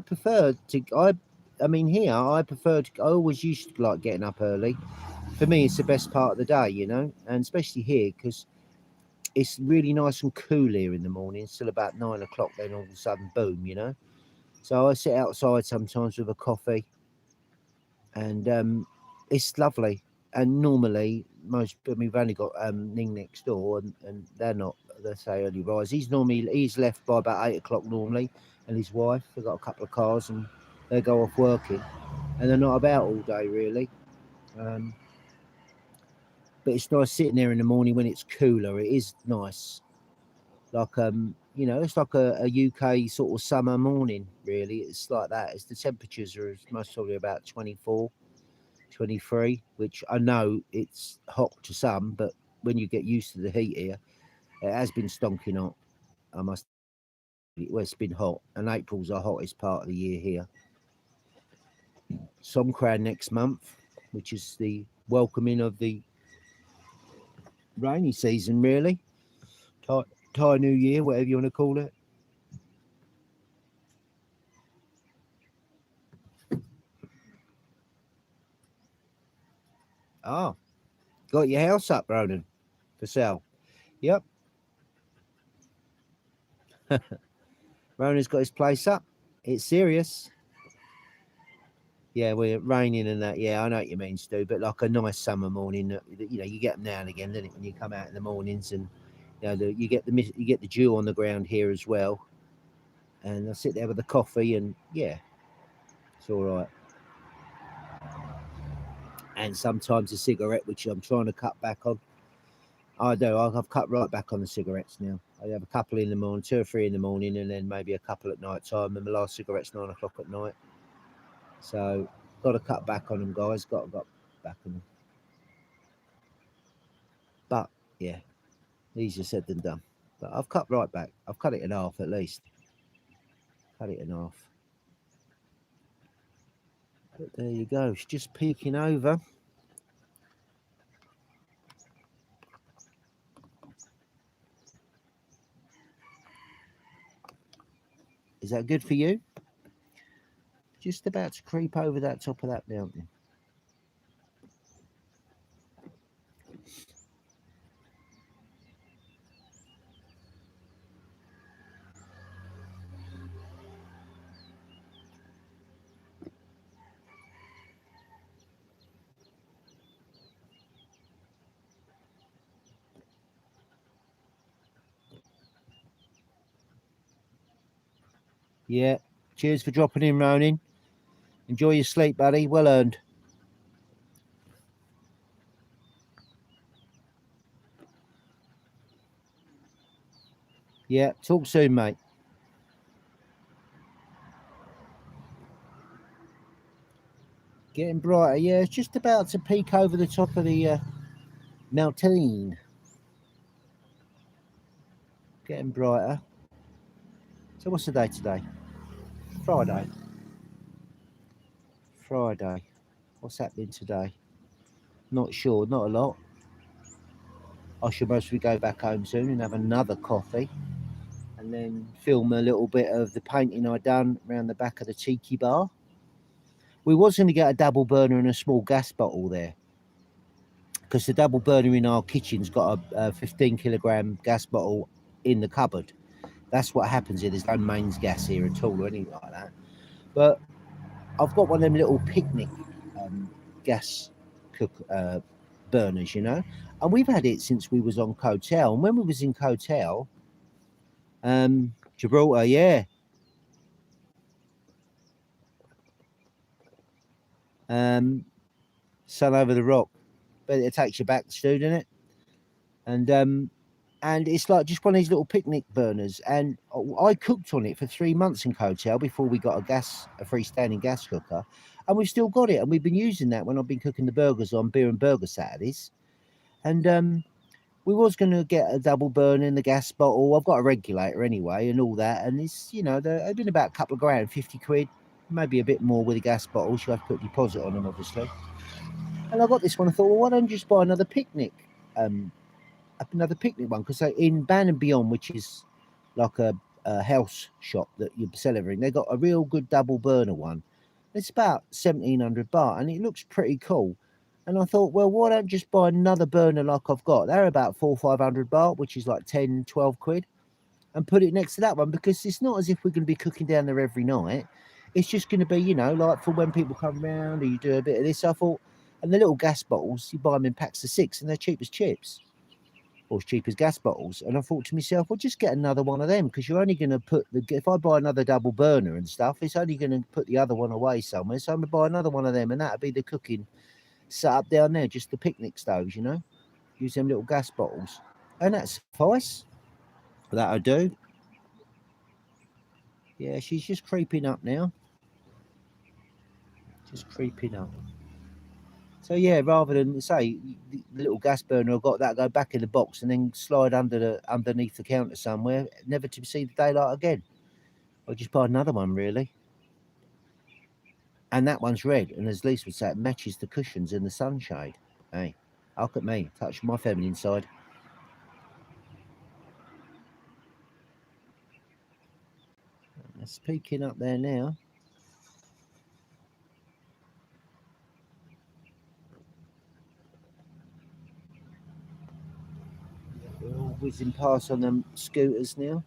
mean, here I preferred. I always used to like getting up early. For me, it's the best part of the day, and especially here because it's really nice and cool here in the morning. It's still about 9 o'clock. Then all of a sudden, boom. So I sit outside sometimes with a coffee, and it's lovely. And normally, we've only got Ning next door, and they're not. They say early rise. He's left by about 8 o'clock normally, and his wife. They've got a couple of cars, and they go off working, and they're not about all day really. Um, but it's nice sitting there in the morning when it's cooler. It is nice, like it's like a UK sort of summer morning. Really, it's like that. It's the temperatures are most probably about 24. 23, which I know it's hot to some, but when you get used to the heat here, it has been stonking hot. I must. Well, it's been hot, and April's the hottest part of the year here. Songkran next month, which is the welcoming of the rainy season, really. Thai New Year, whatever you want to call it. Oh, got your house up, Ronan, for sale. Yep, Ronan's got his place up. It's serious. Yeah, we're raining and that. Yeah, I know what you mean, Stu. But like a nice summer morning, you get them now and again, don't it? When you come out in the mornings, and you get the dew on the ground here as well. And I sit there with a coffee, and yeah, it's all right. And sometimes a cigarette, which I'm trying to cut back on. I do. I've cut right back on the cigarettes now. I have a couple in the morning, 2 or 3 in the morning, and then maybe a couple at night time. And my last cigarette's 9 o'clock at night. So got to cut back on them, guys. Got back on them. But yeah, easier said than done. But I've cut right back. I've cut it in half at least. Cut it in half. But there you go. It's just peeking over. Is that good for you? Just about to creep over that top of that mountain. Yeah. Cheers for dropping in, Ronin. Enjoy your sleep, buddy. Well earned. Yeah. Talk soon, mate. Getting brighter. Yeah, it's just about to peek over the top of the mountain. Getting brighter. So what's the day today? Friday. Friday. What's happening today? Not sure. Not a lot. I should mostly go back home soon and have another coffee, and then film a little bit of the painting I done around the back of the tiki bar. We was going to get a double burner and a small gas bottle there, because the double burner in our kitchen's got a 15 kilogram gas bottle in the cupboard. That's what happens here. There's no mains gas here at all or anything like that. But I've got one of them little picnic gas cook burners, you know, and we've had it since we was on Cotel. And when we was in Cotel, Gibraltar, yeah, sun over the rock, but it takes you back, Stu, doesn't it? And it's like just one of these little picnic burners. And I cooked on it for 3 months in Cotel before we got a freestanding gas cooker, and we've still got it. And we've been using that when I've been cooking the burgers on Beer and Burger Saturdays. And we was going to get a double burner in the gas bottle. I've got a regulator anyway, and all that. And it's, you know, they've been about a couple of grand, 50 quid, maybe a bit more with a gas bottle. You have to put a deposit on them, obviously. And I got this one. I thought, well, why don't you just buy um, another picnic one? Because in Ban and Beyond, which is like a house shop that you sell everything, they got a real good double burner one. It's about 1,700 baht, and it looks pretty cool. And I thought, well, why don't just buy another burner like I've got? They're about 400-500 baht, which is like 10-12 quid, and put it next to that one, because it's not as if we're going to be cooking down there every night. It's just going to be, you know, like for when people come round or you do a bit of this. I thought, and the little gas bottles, you buy them in packs of 6 and they're cheap as chips, or as cheap as gas bottles. And I thought to myself, well, just get another one of them, because you're only going to put if I buy another double burner and stuff, it's only going to put the other one away somewhere. So I'm going to buy another one of them, and that'll be the cooking set up down there, just the picnic stoves, you know, use them little gas bottles, and that suffice. That I do. Yeah, she's just creeping up now, just creeping up. So yeah, rather than say the little gas burner I've got, that go back in the box and then slide underneath the counter somewhere, never to see the daylight again. I'll just buy another one, really. And that one's red, and as Lisa would say, it matches the cushions in the sunshade. Hey, look at me, touch my feminine side. It's peeking up there now. We're all whizzing past on them scooters now.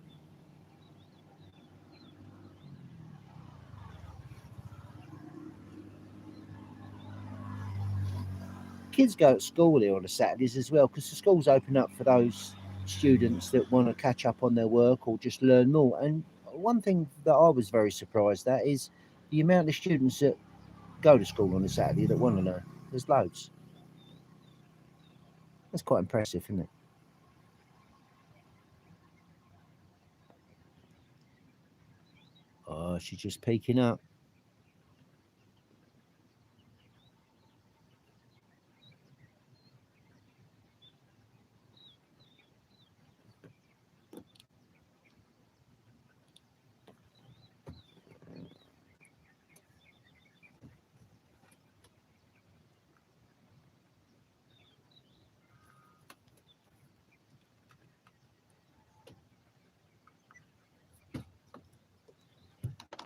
Kids go to school here on the Saturdays as well, because the schools open up for those students that want to catch up on their work or just learn more. And one thing that I was very surprised at is the amount of students that go to school on a Saturday that want to learn. There's loads. That's quite impressive, isn't it? Oh, she's just peeking up.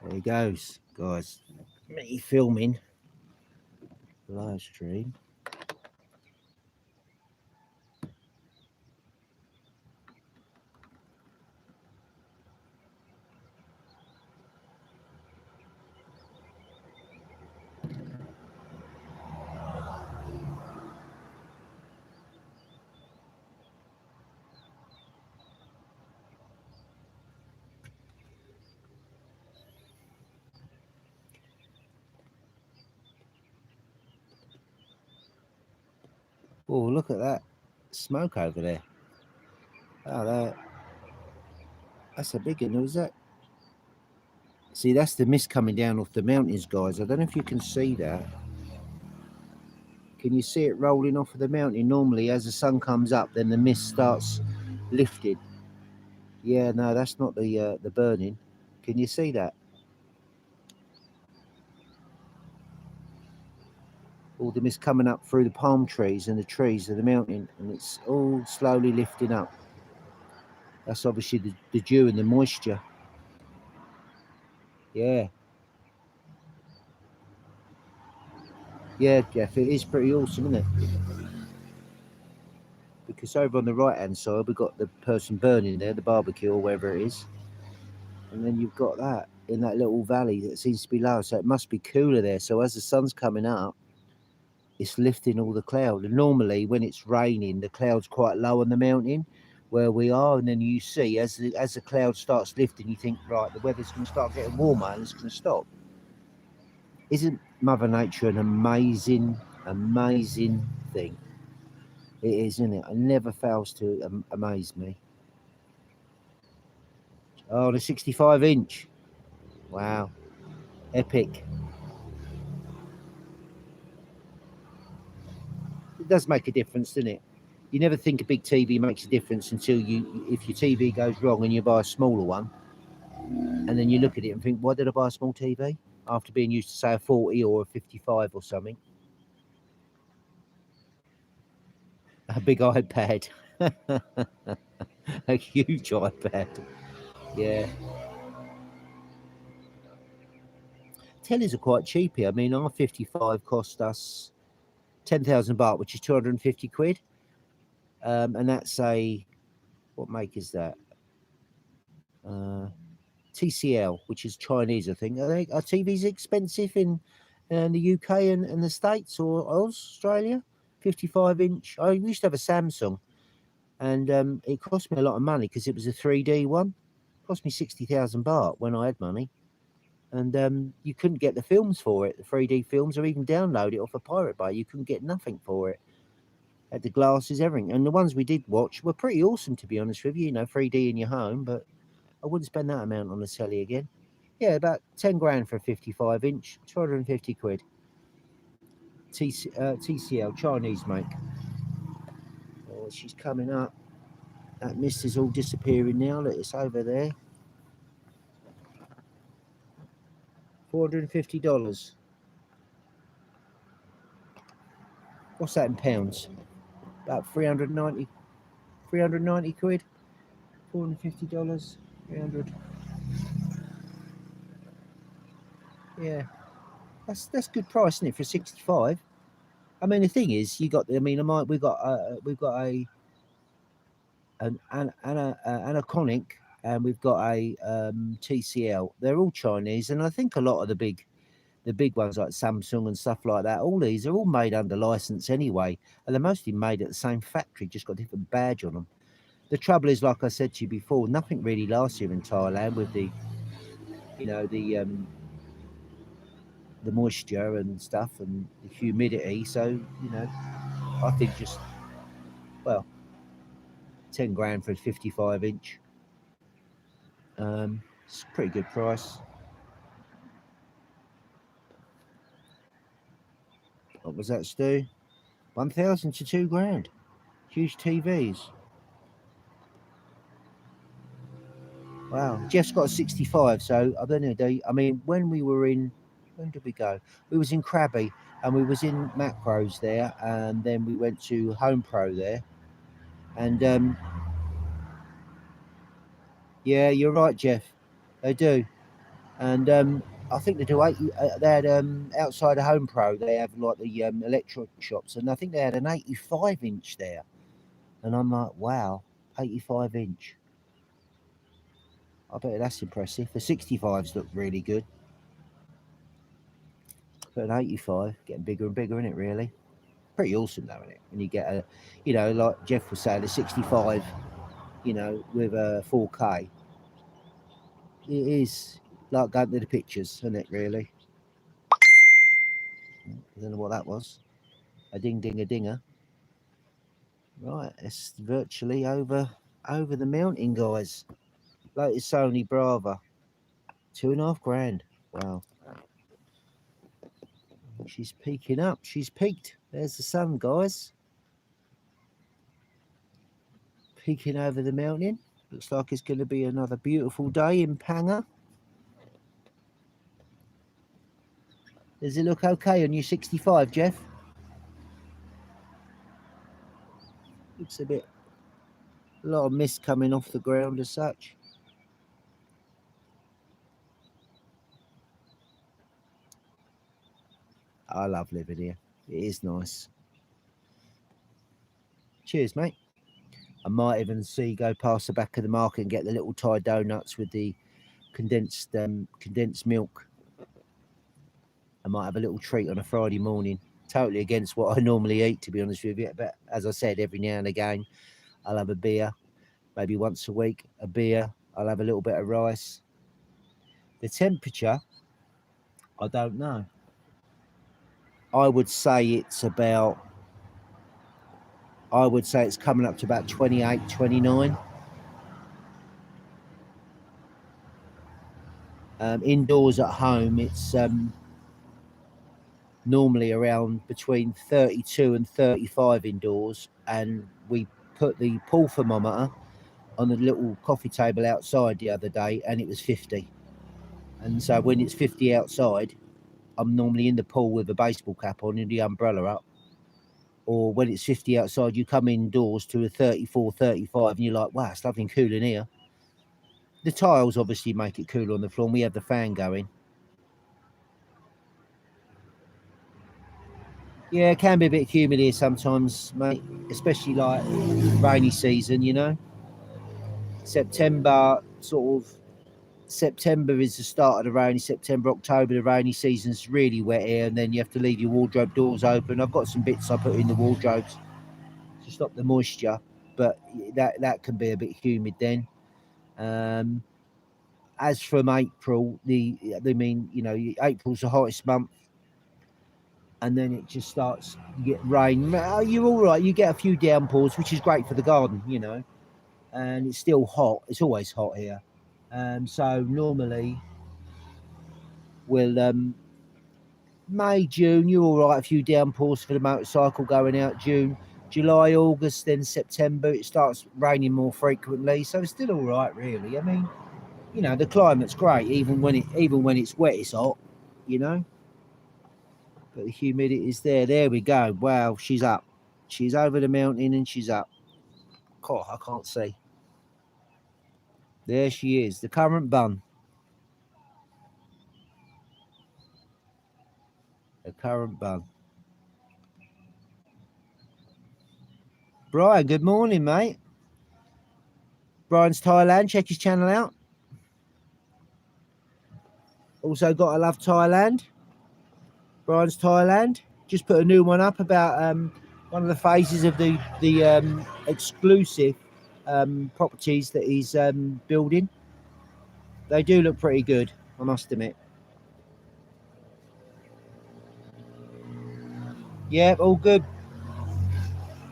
There he goes, guys. Me filming live stream. Oh, look at that smoke over there. Oh, that's a big one, is that? See, that's the mist coming down off the mountains, guys. I don't know if you can see that. Can you see it rolling off of the mountain? Normally, as the sun comes up, then the mist starts lifting. Yeah, no, that's not the burning. Can you see that? All the mist coming up through the palm trees and the trees of the mountain, and it's all slowly lifting up. That's obviously the dew and the moisture. Yeah. Yeah, Jeff, it is pretty awesome, isn't it? Because over on the right-hand side, we've got the person burning there, the barbecue or wherever it is. And then you've got that in that little valley that seems to be low. So it must be cooler there. So as the sun's coming up, it's lifting all the cloud. And normally when it's raining, the cloud's quite low on the mountain where we are. And then you see as the cloud starts lifting, you think, right, the weather's going to start getting warmer and it's going to stop. Isn't Mother Nature an amazing, amazing thing? It is, isn't it? It never fails to amaze me. Oh, the 65-inch. Wow. Epic. It does make a difference, doesn't it? You never think a big TV makes a difference until if your TV goes wrong and you buy a smaller one, and then you look at it and think, why did I buy a small TV? After being used to, say, a 40 or a 55 or something. A big iPad. A huge iPad. Yeah. Tellies are quite cheap here. I mean, our 55 cost us 10,000 baht, which is 250 quid. And that's what make is that? TCL, which is Chinese, I think. Are TVs expensive in the UK and the States or Australia? 55-inch. I used to have a Samsung, and it cost me a lot of money because it was a 3D one. It cost me 60,000 baht when I had money. And you couldn't get the films for it, the 3D films, or even download it off a Pirate Bay. You couldn't get nothing for it. Had the glasses, everything. And the ones we did watch were pretty awesome, to be honest with you. 3D in your home, but I wouldn't spend that amount on the telly again. Yeah, about 10 grand for a 55-inch, 250 quid. TCL, Chinese make. Oh, she's coming up. That mist is all disappearing now. Look, it's over there. $450. What's that in pounds? About 390 quid. $450. 300. Yeah. That's good price, isn't it, for 65? I mean, the thing is, we've got an Anaconic, and we've got a TCL. They're all Chinese, and I think a lot of the big ones like Samsung and stuff like that, all these are all made under license anyway, and they're mostly made at the same factory, just got a different badge on them. The trouble is, like I said to you before, nothing really lasts here in Thailand with the moisture and stuff and the humidity. So I think just 10 grand for a 55-inch. It's a pretty good price. What was that, Stu? 1,000 to 2 grand. Huge TVs. Wow. Jeff's got a 65, so I don't know. I mean, when did we go? We was in Krabi, and we was in Macros there, and then we went to Home Pro there. And yeah, you're right, Jeff. They do. And I think they do 80. They had outside of Home Pro, they have like the electric shops, and I think they had an 85-inch there. And I'm like, wow, 85-inch. I bet that's impressive. The 65s look really good, but an 85 getting bigger and bigger, isn't it? Really, pretty awesome, though, isn't it? When you get like Jeff was saying, a 65, with a 4K, it is like going to the pictures, isn't it? Really. I don't know what that was. A ding, ding, a dinger. Right, it's virtually over the mountain, guys. Latest Sony Brava, 2.5 grand. Wow. She's peaking up. She's peaked. There's the sun, guys. Peeking over the mountain. Looks like it's going to be another beautiful day in Phangnga. Does it look okay on your 65, Jeff? Looks a lot of mist coming off the ground as such. I love living here. It is nice. Cheers, mate. I might even go past the back of the market and get the little Thai donuts with the condensed milk. I might have a little treat on a Friday morning. Totally against what I normally eat, to be honest with you. But as I said, every now and again, I'll have a beer. Maybe once a week, a beer. I'll have a little bit of rice. The temperature, I don't know. I would say it's coming up to about 28, 29. Indoors at home, it's normally around between 32 and 35 indoors, and we put the pool thermometer on the little coffee table outside the other day, and it was 50. And so when it's 50 outside, I'm normally in the pool with a baseball cap on and the umbrella up. Or when it's 50 outside, you come indoors to a 34, 35, and you're like, wow, it's lovely and cool in here. The tiles obviously make it cooler on the floor, and we have the fan going. Yeah, it can be a bit humid here sometimes, mate, especially like rainy season, you know. September is the start of the rainy. September, October, the rainy season's really wet here, and then you have to leave your wardrobe doors open. I've got some bits I put in the wardrobes to stop the moisture, but that can be a bit humid then. As from April, April's the hottest month, and then it just starts. You get rain. You're all right. You get a few downpours, which is great for the garden, you know. And it's still hot. It's always hot here. So normally we'll May, June, you're all right. A few downpours for the motorcycle going out. June, July, August, then September, it starts raining more frequently. So it's still all right, really. I mean, you know, the climate's great. Even when it's wet, it's hot. You know, but the humidity is there. There we go. Wow, she's up. She's over the mountain and she's up. God, I can't see. There she is, the current bun. The current bun. Brian, good morning, mate. Brian's Thailand. Check his channel out. Also got I Love Thailand. Brian's Thailand. Just put a new one up about one of the phases of the exclusive properties that he's building. They do look pretty good, I must admit. Yeah, all good.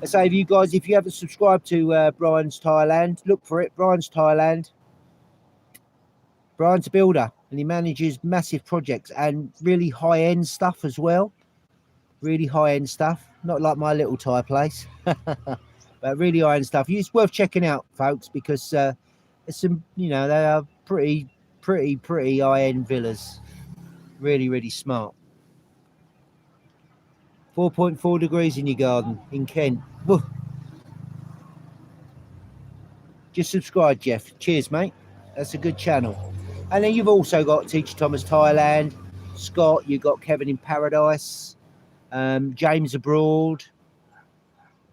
I say, if you haven't subscribed to Brian's Thailand, look for it. Brian's Thailand. Brian's a builder, and he manages massive projects and really high-end stuff as well. Really high-end stuff, not like my little Thai place, but really high-end stuff. It's worth checking out, folks, because it's some, they are pretty high-end villas. Really, really smart. 4.4 degrees in your garden in Kent. Woo. Just subscribe, Jeff. Cheers, mate. That's a good channel. And then you've also got Teacher Thomas Thailand, Scott. You've got Kevin in Paradise, James Abroad.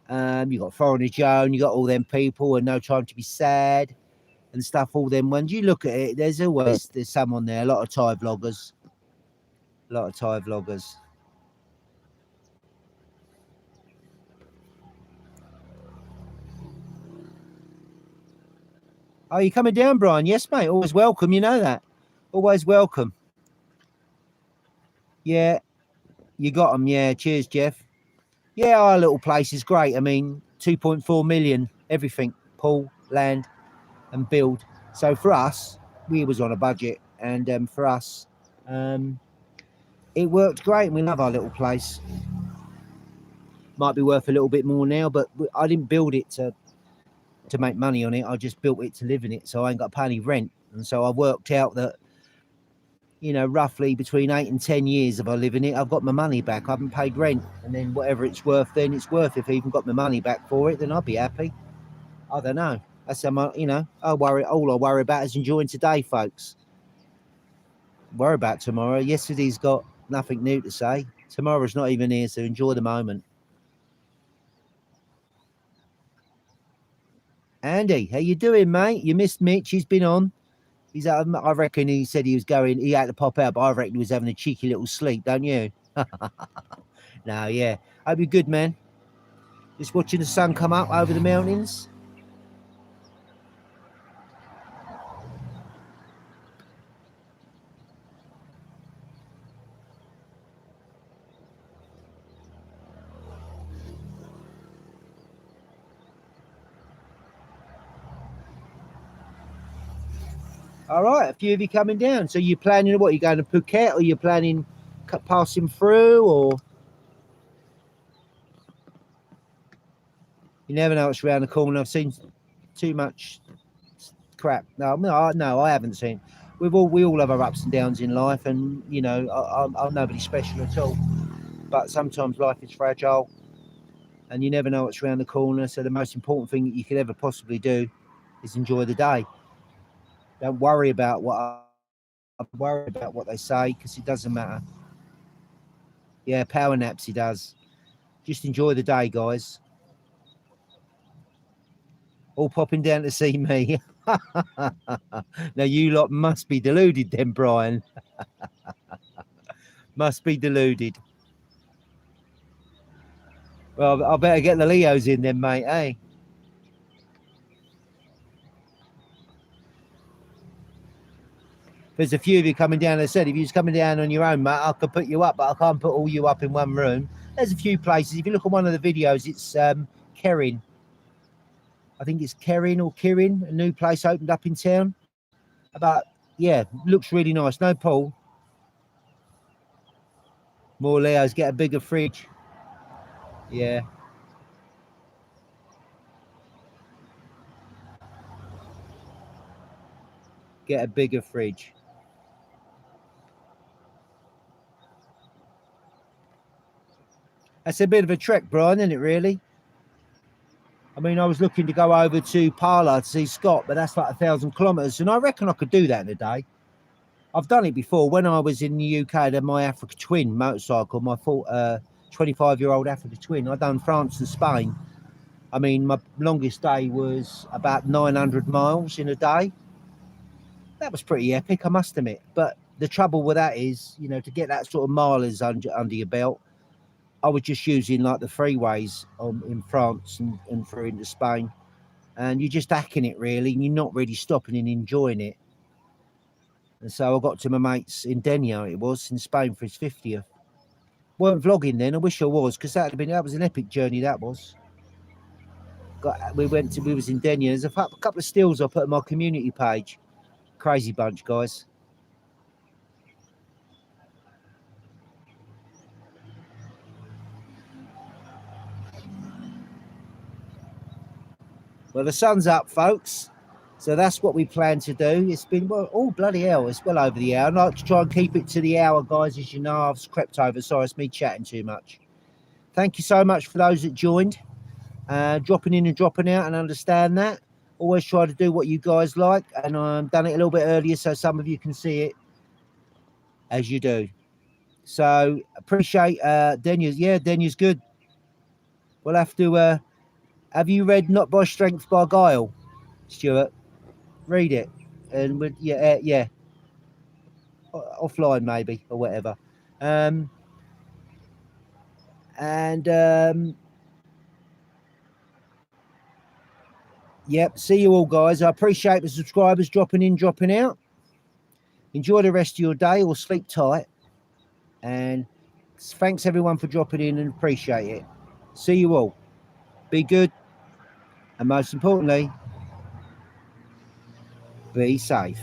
You've got Foreigner Joan. You got all them people and No Time to Be Sad and stuff. All them ones. You look at it. There's some on there. A lot of Thai vloggers. Oh, you coming down, Brian? Yes, mate. Always welcome. You know that. Always welcome. Yeah, you got them. Yeah, cheers, Jeff. Yeah, our little place is great. I mean, 2.4 million, everything, pool, land and build. So for us, we was on a budget, and for us, it worked great, and we love our little place. Might be worth a little bit more now, but I didn't build it to make money on it. I just built it to live in it, so I ain't got to pay any rent. And so I worked out that, you know, roughly between 8 and 10 years if I live in it, I've got my money back. I haven't paid rent, and then whatever it's worth, then it's worth. If I even got my money back for it, then I'll be happy. I don't know. That's how you know. All I worry about is enjoying today, folks. Worry about tomorrow. Yesterday's got nothing new to say. Tomorrow's not even here, so enjoy the moment. Andy, how you doing, mate? You missed Mitch. He's been on. I reckon he said he was going. He had to pop out, but I reckon he was having a cheeky little sleep, don't you? No, yeah. Hope you're good, man. Just watching the sun come up over the mountains. All right, a few of you coming down. So you're planning what? You're going to Phuket, or you're planning passing through, or you never know what's around the corner. I've seen too much crap. No, I haven't seen. We all have our ups and downs in life, and you know, I'm nobody special at all. But sometimes life is fragile, and you never know what's around the corner. So the most important thing that you could ever possibly do is enjoy the day. Don't worry about what they say, because it doesn't matter. Yeah, power naps he does. Just enjoy the day, guys. All popping down to see me. Now you lot must be deluded then, Brian. Must be deluded. Well, I better get the Leos in then, mate, eh? There's a few of you coming down. As I said, if you're just coming down on your own, mate, I could put you up, but I can't put all you up in one room. There's a few places. If you look at one of the videos, it's Kerin. I think it's Kerin or Kirin, a new place opened up in town. Yeah, looks really nice. No pool. More Leos, get a bigger fridge. Yeah. Get a bigger fridge. That's a bit of a trek, Brian, isn't it, really? I mean, I was looking to go over to Parla to see Scott, but that's like 1,000 kilometres, and I reckon I could do that in a day. I've done it before. When I was in the UK, I had my Africa Twin motorcycle, my 25-year-old Africa Twin. I'd done France and Spain. I mean, my longest day was about 900 miles in a day. That was pretty epic, I must admit. But the trouble with that is, you know, to get that sort of mileage under your belt, I was just using like the freeways in France and through into Spain. And you're just hacking it, really, and you're not really stopping and enjoying it. And so I got to my mate's in Denia, it was, in Spain for his 50th. Weren't vlogging then, I wish I was, because that was an epic journey, that was. We was in Denia. There's a couple of stills I put on my community page. Crazy bunch, guys. Well, the sun's up, folks. So that's what we plan to do. It's been, well, oh, bloody hell, it's well over the hour. I'd like to try and keep it to the hour, guys. As you know, I've crept over. Sorry, it's me chatting too much. Thank you so much for those that joined. Dropping in and dropping out, and understand that. Always try to do what you guys like, and I've done it a little bit earlier so some of you can see it as you do. So appreciate Denia's. Yeah, Denia's good. We'll have to have you read Not by Strength by Guile, Stuart? Read it, and yeah, offline maybe or whatever. Yep, see you all, guys. I appreciate the subscribers dropping in, dropping out. Enjoy the rest of your day, or sleep tight. And thanks everyone for dropping in, and appreciate it. See you all. Be good. And most importantly, be safe.